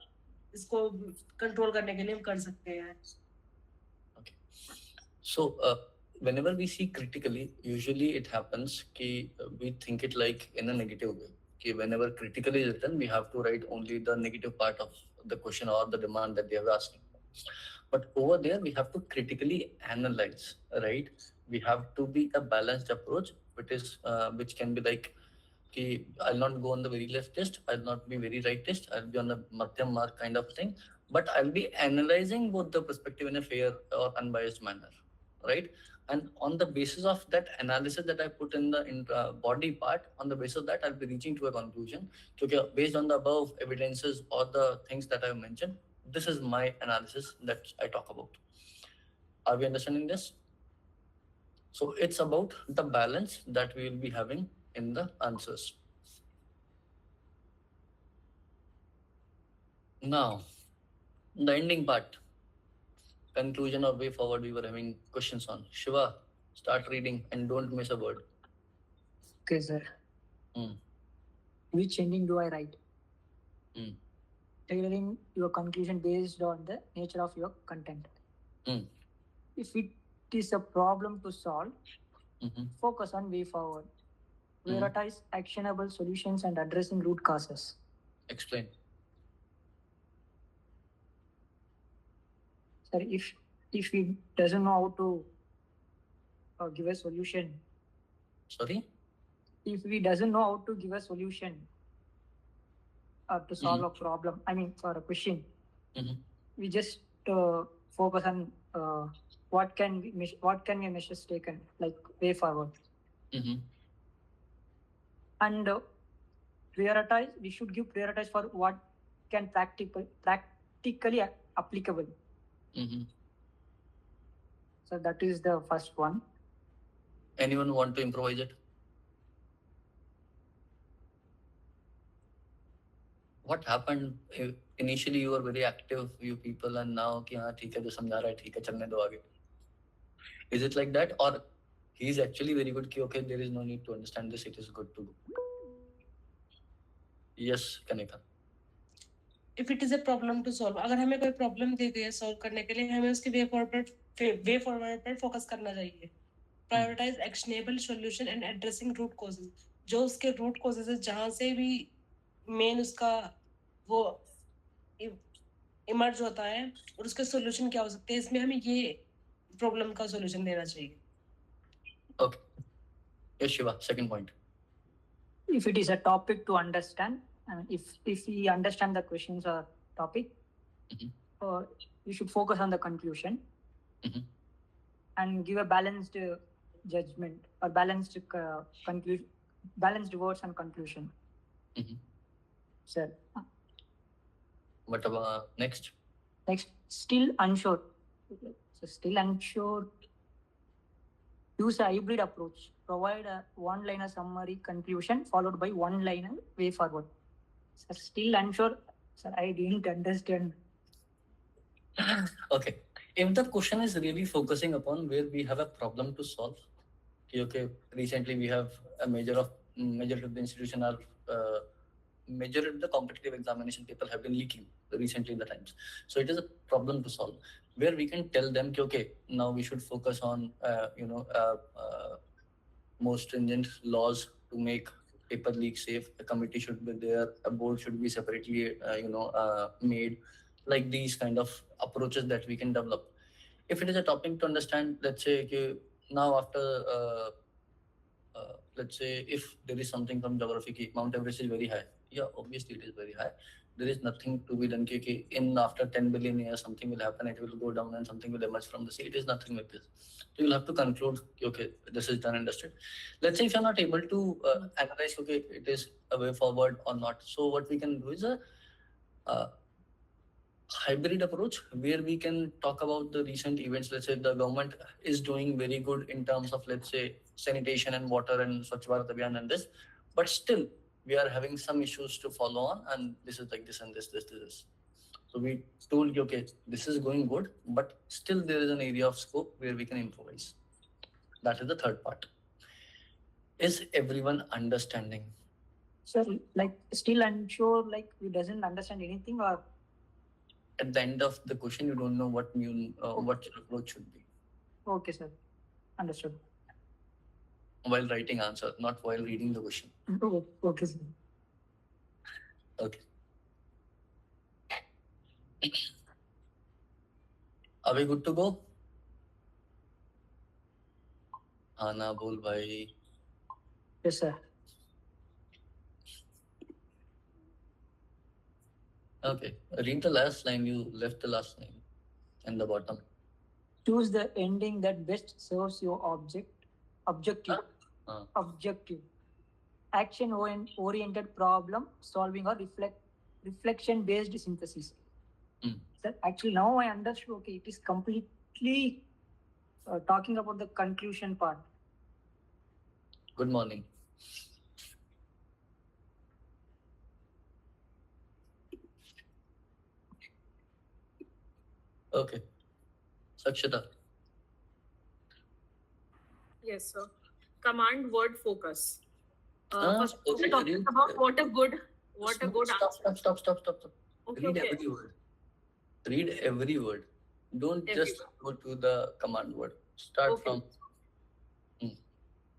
इसको कंट्रोल करने के लिए हम कर सकते हैं. Okay. So, whenever we see critically, usually it happens कि we think it like in a negative way. कि whenever critically is written, we have to write only the negative part of the question or the demand that they are asking. But over there, we have to critically analyze, right? We have to be a balanced approach, which can be like, कि I'll not go on the very leftist, I'll not be very rightist, I'll be on the madhyam mark kind of thing. But I'll be analyzing both the perspective in a fair or unbiased manner, right? And on the basis of that analysis that I put in the body part, on the basis of that, I'll be reaching to a conclusion. Okay, based on the above evidences or the things that I've mentioned, this is my analysis that I talk about. Are we understanding this? So it's about the balance that we will be having in the answers. Now, the ending part, conclusion or way forward, we were having questions on. Shiva, start reading and don't miss a word. Okay, sir. Which ending do I write? Tailoring your conclusion based on the nature of your content. If it is a problem to solve, focus on way forward. Prioritize actionable solutions and addressing root causes. Explain. Sir, if he doesn't know how to give a solution. Sorry? If he doesn't know how to give a solution to solve a problem, I mean for a question, we just focus on what can be measures taken, like way forward. And prioritize. We should give prioritize for what can practically applicable. So that is the first one. Anyone want to improvise it? what happened? Initially, you were very active, you people, and now कि हाँ ठीक है जो समझा रहा है ठीक है चलने दो आगे. Is it like that, or he is actually very good? कि okay, there is no need to understand this. It is good to go. Yes, Kanika. If it is a problem to solve, अगर हमें कोई problem दी गई है solve करने के लिए, हमें उसके way forward पर focus करना चाहिए. Prioritize actionable solution and addressing root causes. जो उसके root causes है, जहाँ से भी main उसका वो emerge होता है और उसके solution क्या हो सकते हैं, इसमें हमें ये problem का solution देना चाहिए. Okay. Yes, Shiva. Second point. If it is a topic to understand, if we understand the questions or topic, we should focus on the conclusion and give a balanced judgment or balanced words and conclusion. Sir. What about next? Next, still unsure. So still unsure. Use a hybrid approach. Provide a one-liner summary conclusion followed by one-liner way forward. Sir, still unsure. Sir, I didn't understand. Okay. If the question is really focusing upon where we have a problem to solve, okay, recently we have a majority of the institution are majority of the competitive examination people have been leaking recently in the times. So it is a problem to solve where we can tell them, okay, now we should focus on more stringent laws to make paper leak safe. A committee should be there. A board should be separately, made. Like these kind of approaches that we can develop. If it is a topic to understand, let's say okay, now after let's say if there is something from geography, Mount Everest is very high. Yeah, obviously it is very high. There is nothing to be done. In after 10 billion years, something will happen. It will go down and something will emerge from the sea. It is nothing like this. So you'll have to conclude, okay, this is done and dusted. Let's say if you're not able to analyze, okay, it is a way forward or not. So what we can do is a hybrid approach where we can talk about the recent events. Let's say the government is doing very good in terms of, let's say, sanitation and water and Swachh Bharat Abhiyan and this, but still we are having some issues to follow on, and this is like this and this. So we told you, okay, this is going good, but still there is an area of scope where we can improvise. That is the third part. Is everyone understanding? Sir, like still unsure, like you doesn't understand anything, or at the end of the question you don't know what your approach should be. Okay, sir. Understood. While writing answer, not while reading the question. Oh, okay, sir. Okay. Are we good to go? Ana bol bhai. Yes, sir. Okay. Read the last line. You left the last line in the bottom. Choose the ending that best serves your objective. Objective. Action-oriented problem solving or reflection-based synthesis. Sir, actually now I understood. Okay, it is completely talking about the conclusion part. Good morning. Okay. Sakshita. Yes, sir. Command word focus. First, okay, talking about what a good answer. Stop. Okay, Read okay. every word. Read every word. Don't just go to the command word. Start from.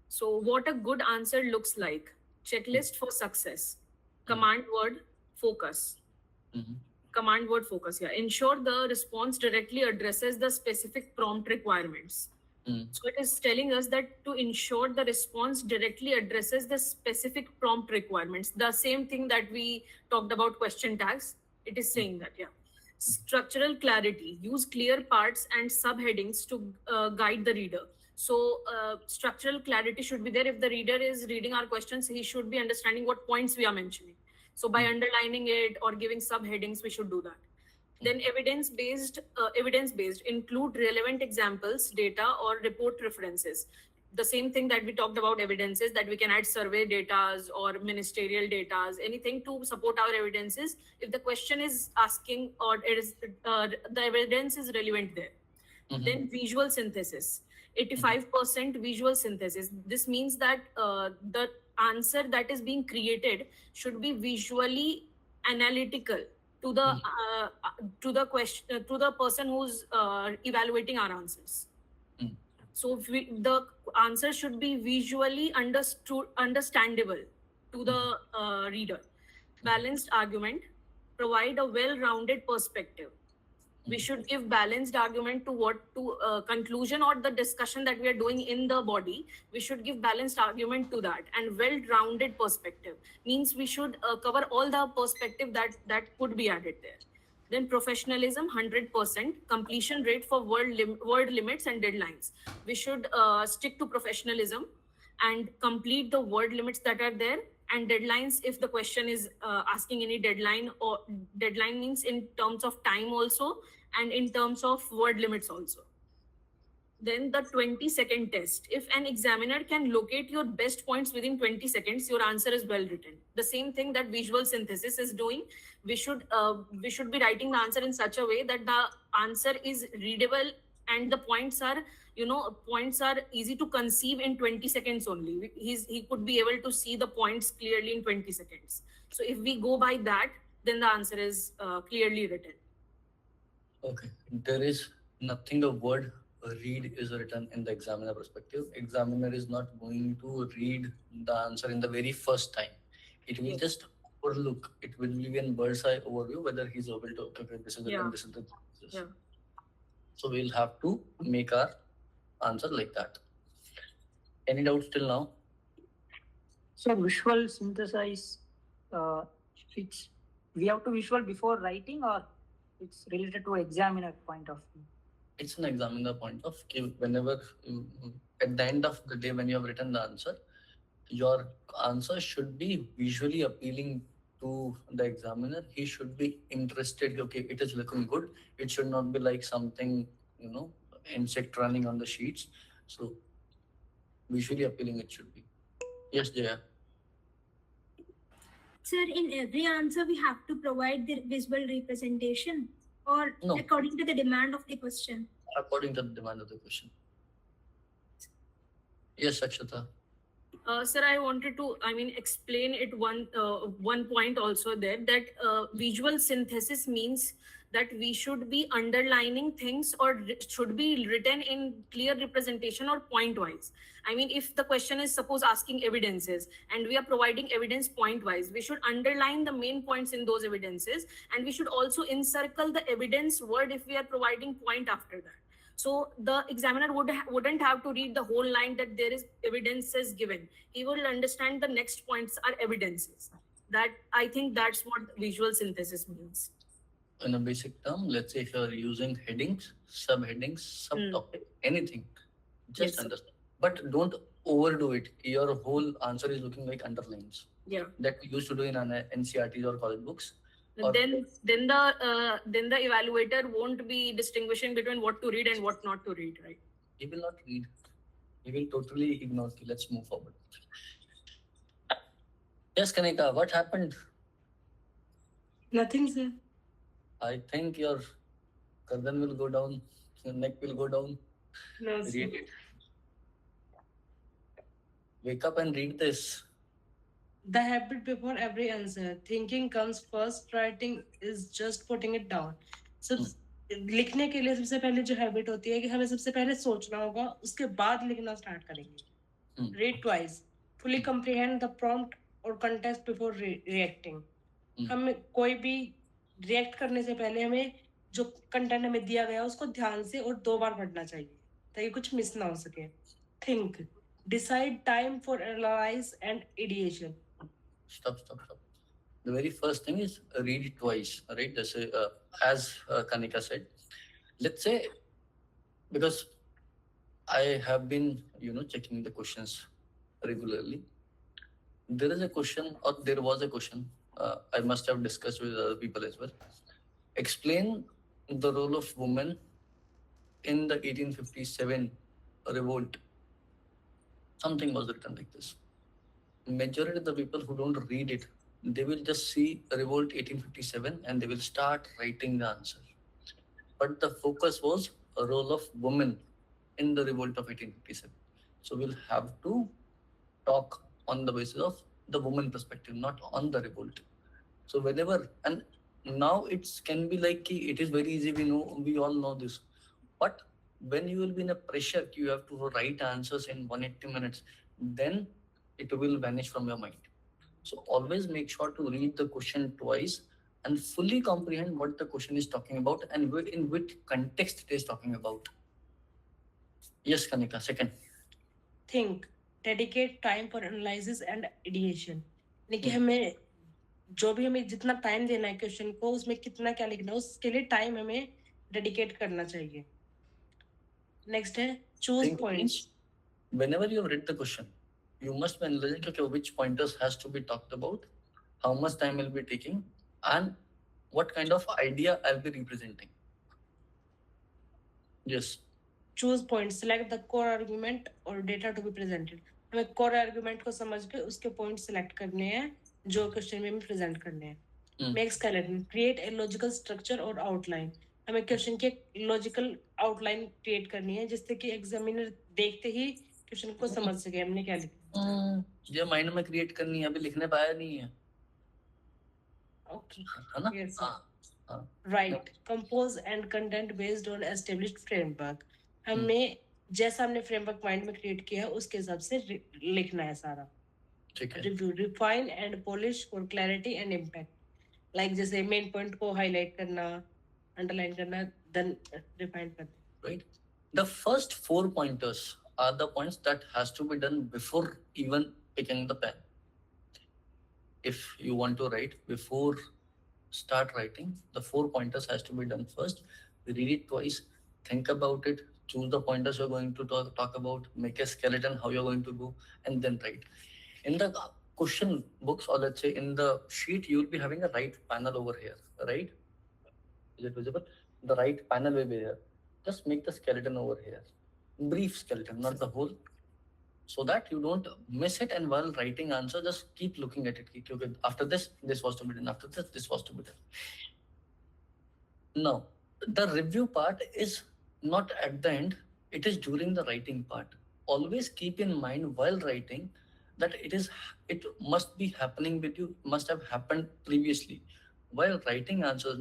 So, what a good answer looks like. Checklist for success. Command word focus. Command word focus. Yeah. Ensure the response directly addresses the specific prompt requirements. So it is telling us that to ensure the response directly addresses the specific prompt requirements. The same thing that we talked about question tags. It is saying that, yeah. Structural clarity. Use clear parts and subheadings to guide the reader. So structural clarity should be there. If the reader is reading our questions, he should be understanding what points we are mentioning. So by underlining it or giving subheadings, we should do that. Then evidence-based include relevant examples, data, or report references. the same thing that we talked about evidences, that we can add survey datas or ministerial datas, anything to support our evidences. If the question is asking or it is the evidence is relevant there. Then visual synthesis, 85% visual synthesis. This means that the answer that is being created should be visually analytical to the question, to the person who's evaluating our answers. So the answer should be visually understandable to the reader. Balanced argument, provide a well-rounded perspective. We should give balanced argument to conclusion or the discussion that we are doing in the body. We should give balanced argument to that, and well-rounded perspective means we should cover all the perspective that could be added there. Then professionalism, 100%. Completion rate for word limits and deadlines. We should stick to professionalism and complete the word limits that are there, and deadlines if the question is asking any deadline, or deadline means in terms of time also and in terms of word limits also. Then the 20-second test. If an examiner can locate your best points within 20 seconds, your answer is well written. The same thing that visual synthesis is doing. We should be writing the answer in such a way that the answer is readable and the points are, points are easy to conceive in 20 seconds only. He could be able to see the points clearly in 20 seconds. So if we go by that, then the answer is clearly written. Okay, there is nothing a word read is written in the examiner perspective. Examiner is not going to read the answer in the very first time. It will just overlook. It will be in bird's eye overview whether he's able to, okay, this is written, this is the. Yeah. So we'll have to make our answer like that. Any doubts till now? So visual synthesize, we have to visual before writing, or it's related to examiner point of view? It's an examiner point of view. Whenever at the end of the day, when you have written the answer, your answer should be visually appealing to the examiner. He should be interested. Okay, it is looking good. It should not be like something, insect running on the sheets. So visually appealing it should be. Yes, Jaya. Sir, in every answer we have to provide the visual representation, or No. according to the demand of the question? According to the demand of the question. Yes, Akshata. Sir, I wanted to, explain it one point also there, that visual synthesis means that we should be underlining things, or should be written in clear representation or point wise. If the question is suppose asking evidences and we are providing evidence point wise, we should underline the main points in those evidences, and we should also encircle the evidence word if we are providing point after that. So the examiner wouldn't have to read the whole line that there is evidences given. He will understand the next points are evidences. That, I think that's what visual synthesis means. In a basic term, let's say if you are using headings, subheadings, subtopic, anything, just understand. But don't overdo it. Your whole answer is looking like underlines. Yeah. That we used to do in NCRTs or college books. Then the evaluator won't be distinguishing between what to read and what not to read, right? He will not read. He will totally ignore. Let's move forward. Yes, Kanika, what happened? Nothing, sir. I think your gardan will go down, your neck will go down. No, sir. Read it. Wake up and read this. The habit before every answer. Thinking comes first. Writing is just putting it down. लिखने के लिए सबसे पहले जो habit होती है कि हमें सबसे पहले सोचना होगा, उसके बाद लिखना स्टार्ट करेंगे. Read twice. Fully comprehend the prompt or context before reacting. हमें कोई भी रिएक्ट करने से पहले हमें जो कंटेंट हमें दिया गया उसको ध्यान से और 2 बार पढ़ना चाहिए ताकि कुछ मिस ना हो सके. Think. Decide time for analyze and ideation. Stop. The very first thing is read it twice, right? This is, as Kanika said. Let's say, because I have been, checking the questions regularly. There is a question, or there was a question, I must have discussed with other people as well. Explain the role of women in the 1857 revolt. something was written like this. Majority of the people who don't read it, they will just see Revolt 1857 and they will start writing the answer. But the focus was a role of women in the Revolt of 1857. So we'll have to talk on the basis of the woman perspective, not on the revolt. So whenever, and now it can be like it is very easy, we all know this. But when you will be in a pressure, you have to write answers in 180 minutes, then it will vanish from your mind. So always make sure to read the question twice and fully comprehend what the question is talking about and in which context it is talking about. Yes, Kanika, second. Think, dedicate time for analysis and ideation. यानी कि हमें जो भी हमें जितना time देना है question को, उसमें कितना क्या लिखना है, उसके लिए टाइम हमें डेडिकेट करना चाहिए. नेक्स्ट है choose points. Whenever you read the question, you must be analyzing okay, which pointers has to be talked about, how much time will be taking, and what kind of idea I'll be representing. Yes. Choose points. Select the core argument or data to be presented. हमें core argument को समझ के उसके points select करने हैं जो question में हमें present करने हैं. Make skeleton. Create a logical structure or outline. हमें question की logical outline create करनी है जिससे कि examiner देखते ही question को समझ सके हमने क्या लिखा. ये mind में create करनी है, अभी लिखने पाया नहीं है. Okay. है ना? Yes, sir. Right. Compose and content based on established framework. हमें जैसा हमने फ्रेमवर्क माइंड में क्रिएट किया है उसके हिसाब से लिखना है सारा. ठीक है. Review, refine and polish for clarity and impact. Like जैसे मेन पॉइंट को हाईलाइट करना, अंडरलाइन करना, देन रिफाइन करना. Right. The first 4 pointers are the points that has to be done before even picking the pen. If you want to write, before start writing, the 4 pointers has to be done first. Read it twice, think about it, choose the pointers you're going to talk about, make a skeleton how you're going to do, and then write. In the question books, or let's say in the sheet, you'll be having a right panel over here, right? Is it visible? The right panel will be there. Just make the skeleton over here. Brief skeleton, not the whole. So that you don't miss it, and while writing answer, just keep looking at it. Okay, after this was to be done. After this was to be done. Now, the review part is not at the end, it is during the writing part. Always keep in mind while writing that it must be happening with you, must have happened previously. While writing answers,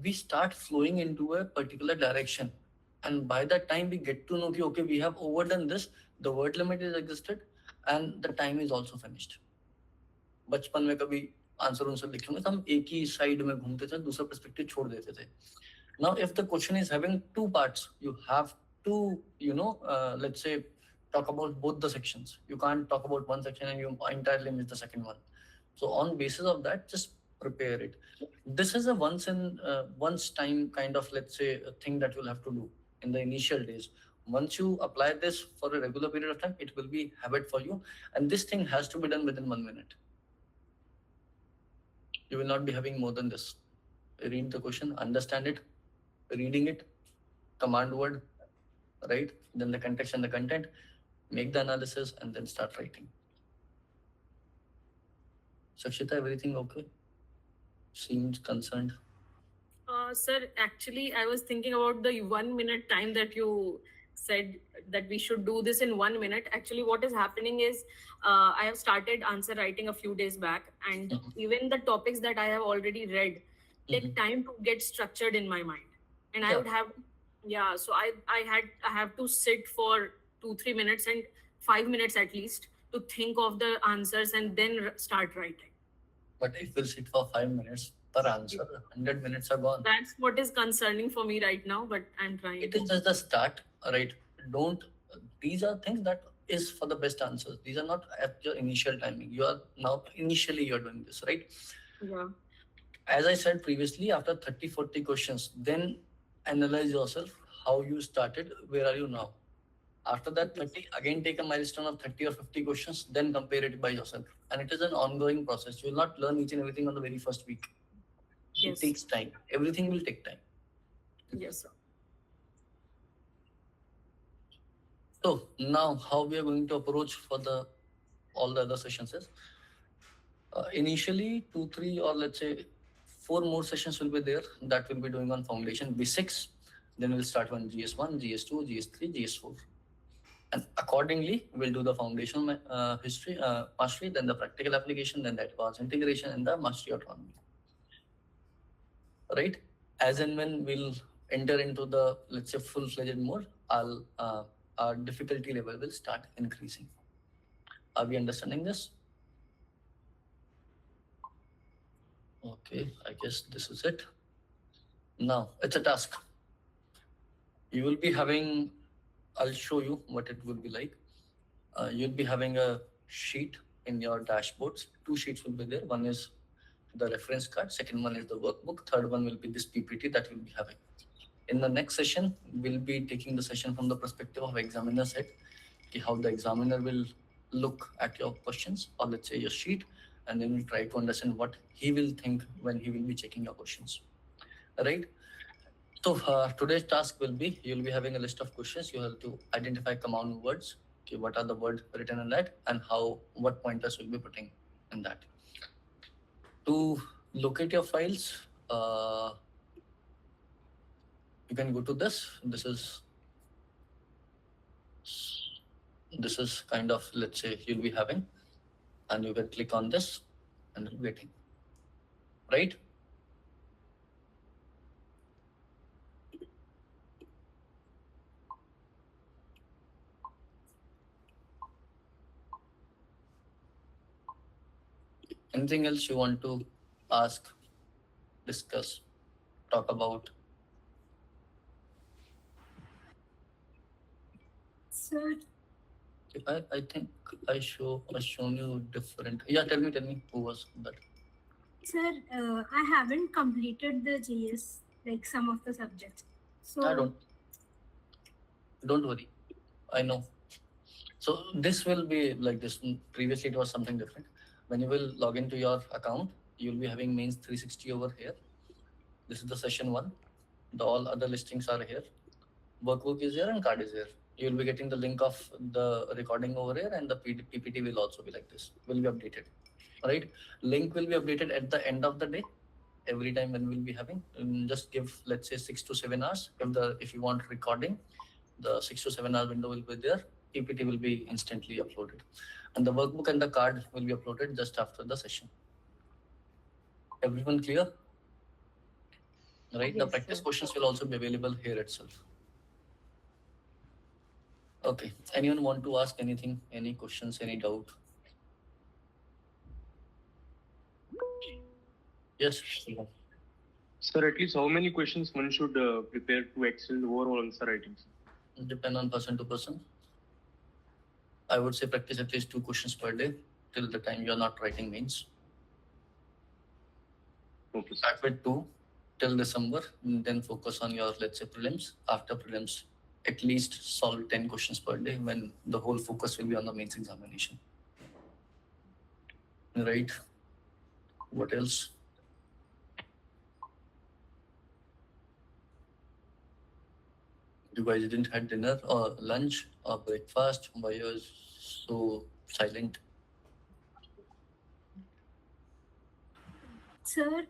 we start flowing into a particular direction. And by that time we get to know, okay, we have overdone this, the word limit is existed, and the time is also finished. बचपन में कभी answer उनसे लिखे होंगे तो हम एक ही side में घूमते थे, दूसरा पर्सपेक्टिव छोड़ देते थे. Now, if the question is having 2 parts, you have to, let's say, talk about both the sections. You can't talk about one section and you entirely miss the second one. So on basis of that, just prepare it. This is a once time kind of, let's say, a thing that you'll have to do in the initial days. Once you apply this for a regular period of time, it will be habit for you. And this thing has to be done within 1 minute. You will not be having more than this. Read the question, understand it, reading it, command word, right? Then the context and the content, make the analysis, and then start writing. Sakshita, everything okay? Seems concerned. Sir, actually, I was thinking about the 1 minute time that you said that we should do this in 1 minute. Actually, what is happening is I have started answer writing a few days back, and even the topics that I have already read take time to get structured in my mind. And I would have, so I have to sit for 2-3 minutes and 5 minutes at least to think of the answers and then start writing. But if we'll sit for 5 minutes per answer, 100 minutes are gone. That's what is concerning for me right now, but I'm trying. It is just the start, right? These are things that is for the best answers. These are not at your initial timing. Initially you're doing this, right? Yeah. As I said previously, after 30-40 questions, then analyze yourself, how you started, where are you now? After that 30, again take a milestone of 30 or 50 questions, then compare it by yourself. And it is an ongoing process. You will not learn each and everything on the very first week. It takes time. Everything will take time. Yes, sir. So now how we are going to approach for all the other sessions is, initially 2, 3 or let's say 4 more sessions will be there that we'll be doing on foundation basics. Then we'll start on GS1, GS2, GS3, GS4. And accordingly, we'll do the foundational history, mastery, then the practical application, then the advanced integration, and the mastery autonomy. Right? As and when we'll enter into the, let's say, full-fledged mode, our difficulty level will start increasing. Are we understanding this? Okay, I guess this is it. Now, it's a task. You will be having, I'll show you what it will be like. You'll be having a sheet in your dashboards. 2 sheets will be there. One is the reference card. Second one is the workbook. Third one will be this PPT that we'll be having. In the next session, we'll be taking the session from the perspective of examiner's head, how the examiner will look at your questions or let's say your sheet, and then we'll try to understand what he will think when he will be checking your questions. Right? So today's task will be, you'll be having a list of questions. You have to identify common words. Okay, what are the words written in that and what pointers will be putting in that. To locate your files, you can go to this. This is kind of, let's say, you'll be having, and you can click on this and waiting. Right? Anything else you want to ask, discuss, talk about? Sir, I think I shown you different. Yeah, tell me who was that? Sir, I haven't completed the GS, like some of the subjects. So don't worry. I know. So this will be like this. Previously it was something different. When you will log into your account, you'll be having Mains 360 over here. This is the session 1. All other listings are here. Workbook is here and card is here. You'll be getting the link of the recording over here, and the PPT will also be like this. Will be updated. Right? Link will be updated at the end of the day. Every time when we'll be having, just give, let's say, 6 to 7 hours. If you want recording, the 6 to 7 hour window will be there. PPT will be instantly uploaded, and the workbook and the card will be uploaded just after the session. Everyone clear? Right? Yes, The practice questions will also be available here itself. Okay. Anyone want to ask anything? Any questions? Any doubt? Yes. Sir, at least how many questions one should prepare to excel overall answer writing? Depend on person to person. I would say practice at least 2 questions per day till the time you are not writing mains. Okay. Start with 2 till December, then focus on your, let's say, prelims. After prelims, at least solve 10 questions per day when the whole focus will be on the mains examination. Right? What else? You guys didn't have dinner or lunch or breakfast? Why are you so silent? Sir,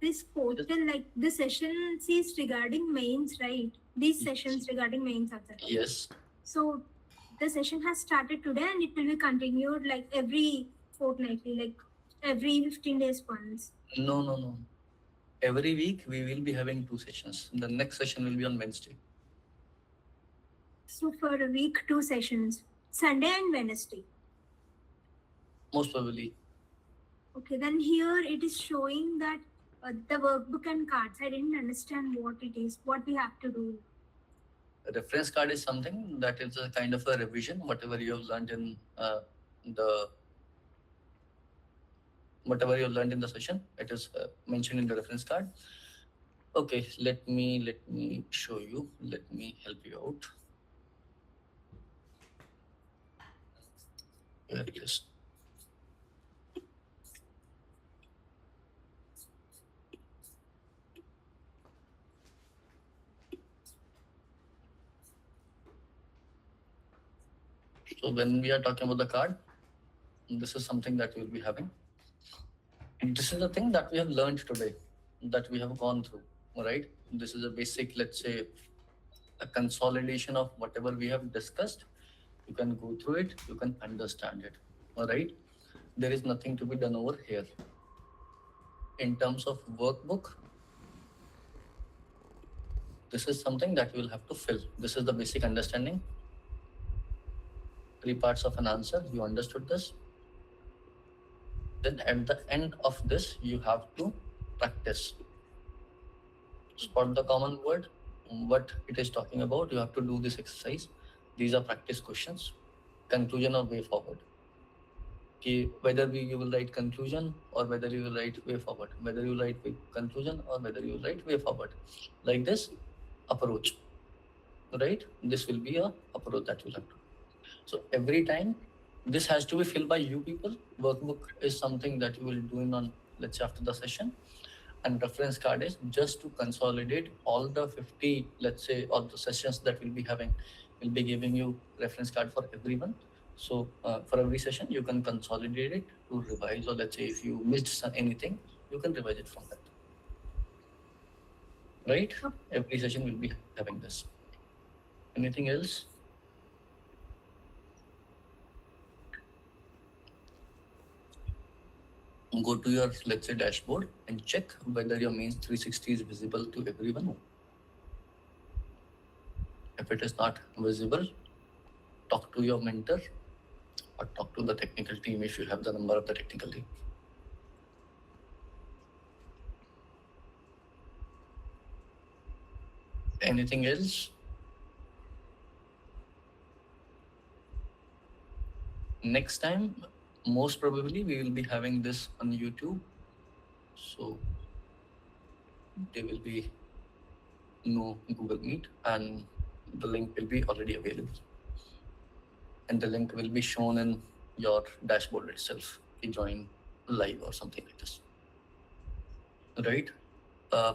this portal, like the sessions is regarding mains, right? These sessions regarding mains are there. Yes. So the session has started today and it will be continued like every fortnightly, like every 15 days once. No. Every week we will be having 2 sessions. The next session will be on Wednesday. So for a week, 2 sessions, Sunday and Wednesday. Most probably. Okay, then here it is showing that the workbook and cards. I didn't understand what it is, what we have to do. A reference card is something that is a kind of a revision, whatever you have learned in the session. It is mentioned in the reference card. Okay, let me show you. Let me help you out. Here it is. So when we are talking about the card, this is something that we'll be having. And this is the thing that we have learned today, that we have gone through, right? This is a basic, let's say, a consolidation of whatever we have discussed. You can go through it, you can understand it, all right? There is nothing to be done over here. In terms of workbook, this is something that you will have to fill. This is the basic understanding. 3 parts of an answer, you understood this. Then at the end of this, you have to practice. Spot the common word, what it is talking about. You have to do this exercise. These are practice questions. Conclusion or way forward. Whether you will write conclusion or whether you will write way forward. Whether you write conclusion or whether you will write way forward. Like this, approach. Right? This will be a approach that you will have to. So every time, this has to be filled by you people. Workbook is something that you will do on, let's say, after the session. And reference card is just to consolidate all the 50, let's say, all the sessions that we'll be having. We'll be giving you reference card for everyone. So for every session, you can consolidate it to revise, or let's say if you missed anything, you can revise it from that. Right? Every session will be having this. Anything else? Go to your, let's say, dashboard and check whether your mains 360 is visible to everyone. If it is not visible, talk to your mentor or talk to the technical team if you have the number of the technical team. Anything else? Next time, most probably we will be having this on YouTube. So there will be no Google Meet and the link will be already available. And the link will be shown in your dashboard itself. You join live or something like this. Right?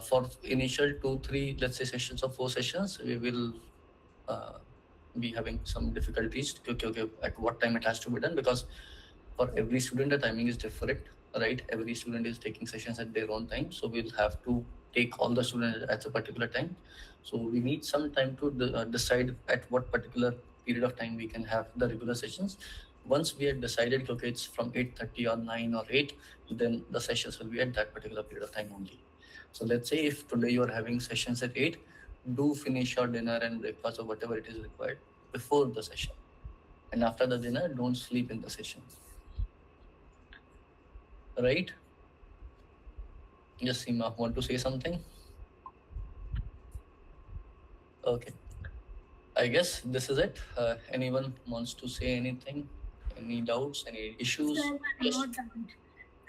For initial 2-3, let's say, sessions or 4 sessions, we will be having some difficulties. Okay, at what time it has to be done, because for every student the timing is different, right? Every student is taking sessions at their own time, so we'll have to take all the students at a particular time. So we need some time to decide at what particular period of time we can have the regular sessions. Once we have decided, okay, it's from 8:30 or 9 or 8, then the sessions will be at that particular period of time only. So let's say if today you are having sessions at 8, do finish your dinner and breakfast or whatever it is required before the session. And after the dinner, don't sleep in the session. Right? Yes, Seema, want to say something? Okay. I guess this is it. Anyone wants to say anything? Any doubts? Any issues? Sir, I'm not done.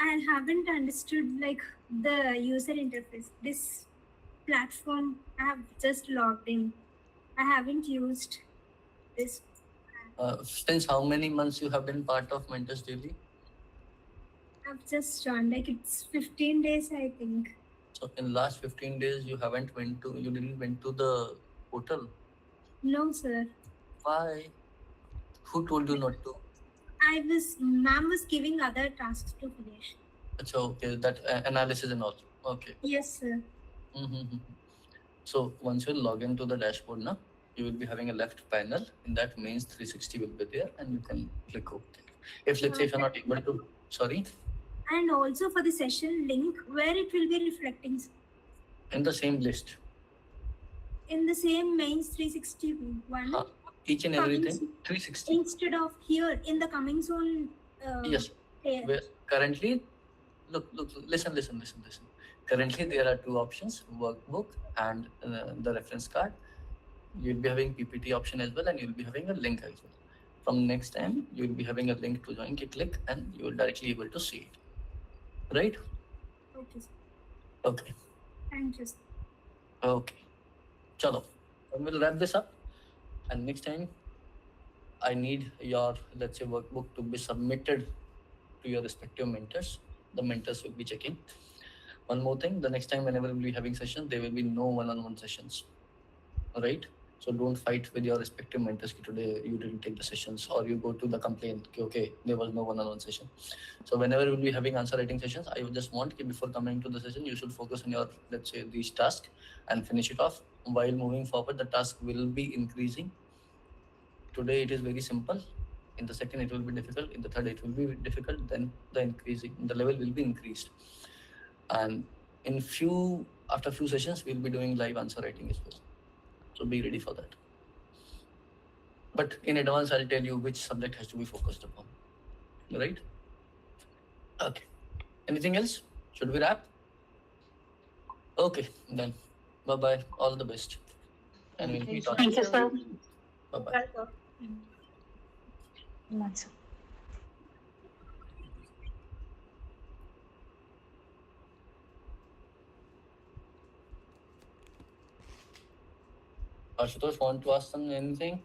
I haven't understood like the user interface. This platform, I have just logged in. I haven't used this. Since how many months you have been part of MentorsDaily? I've just joined, like it's 15 days, I think. So in last 15 days, you didn't went to the portal? No, sir. Why? Who told you not to? Ma'am was giving other tasks to finish. Achha, okay, that analysis and all. Okay. Yes, sir. Mm-hmm. So once you log into the dashboard now, you will be having a left panel. In that, mains 360 will be there, and you can click over there. If let's say if you're not able to, sorry. And also for the session link, where it will be reflecting? In the same list. In the same mains 361. Each and everything 360. Instead of here in the coming soon. Yes. Where currently, look, listen. Currently, there are 2 options: workbook and the reference card. You'll be having PPT option as well, and you'll be having a link as well. From next time, you'll be having a link to join. Click, and you will directly able to see it. Right? Okay, sir. Okay. Thank you, sir. Okay. Chalo. We'll wrap this up. And next time, I need your, let's say, workbook to be submitted to your respective mentors. The mentors will be checking. One more thing, the next time whenever we'll be having sessions, there will be no one-on-one sessions. All right? So don't fight with your respective mentors ki today you didn't take the sessions, or you go to the complaint ki okay, there was no one-on-one session. So whenever we'll be having answer writing sessions, I would just want ki before coming to the session, you should focus on your, let's say, these tasks and finish it off. While moving forward, the task will be increasing. Today it is very simple. In the second, it will be difficult. In the third, it will be difficult. Then the level will be increased. And after few sessions, we'll be doing live answer writing as well. So be ready for that. But in advance, I'll tell you which subject has to be focused upon. Right? Okay. Anything else? Should we wrap? Okay, then. Bye-bye. All the best. And we'll be talking. Thank you, sir. Bye-bye. Ashutosh, want to ask them anything?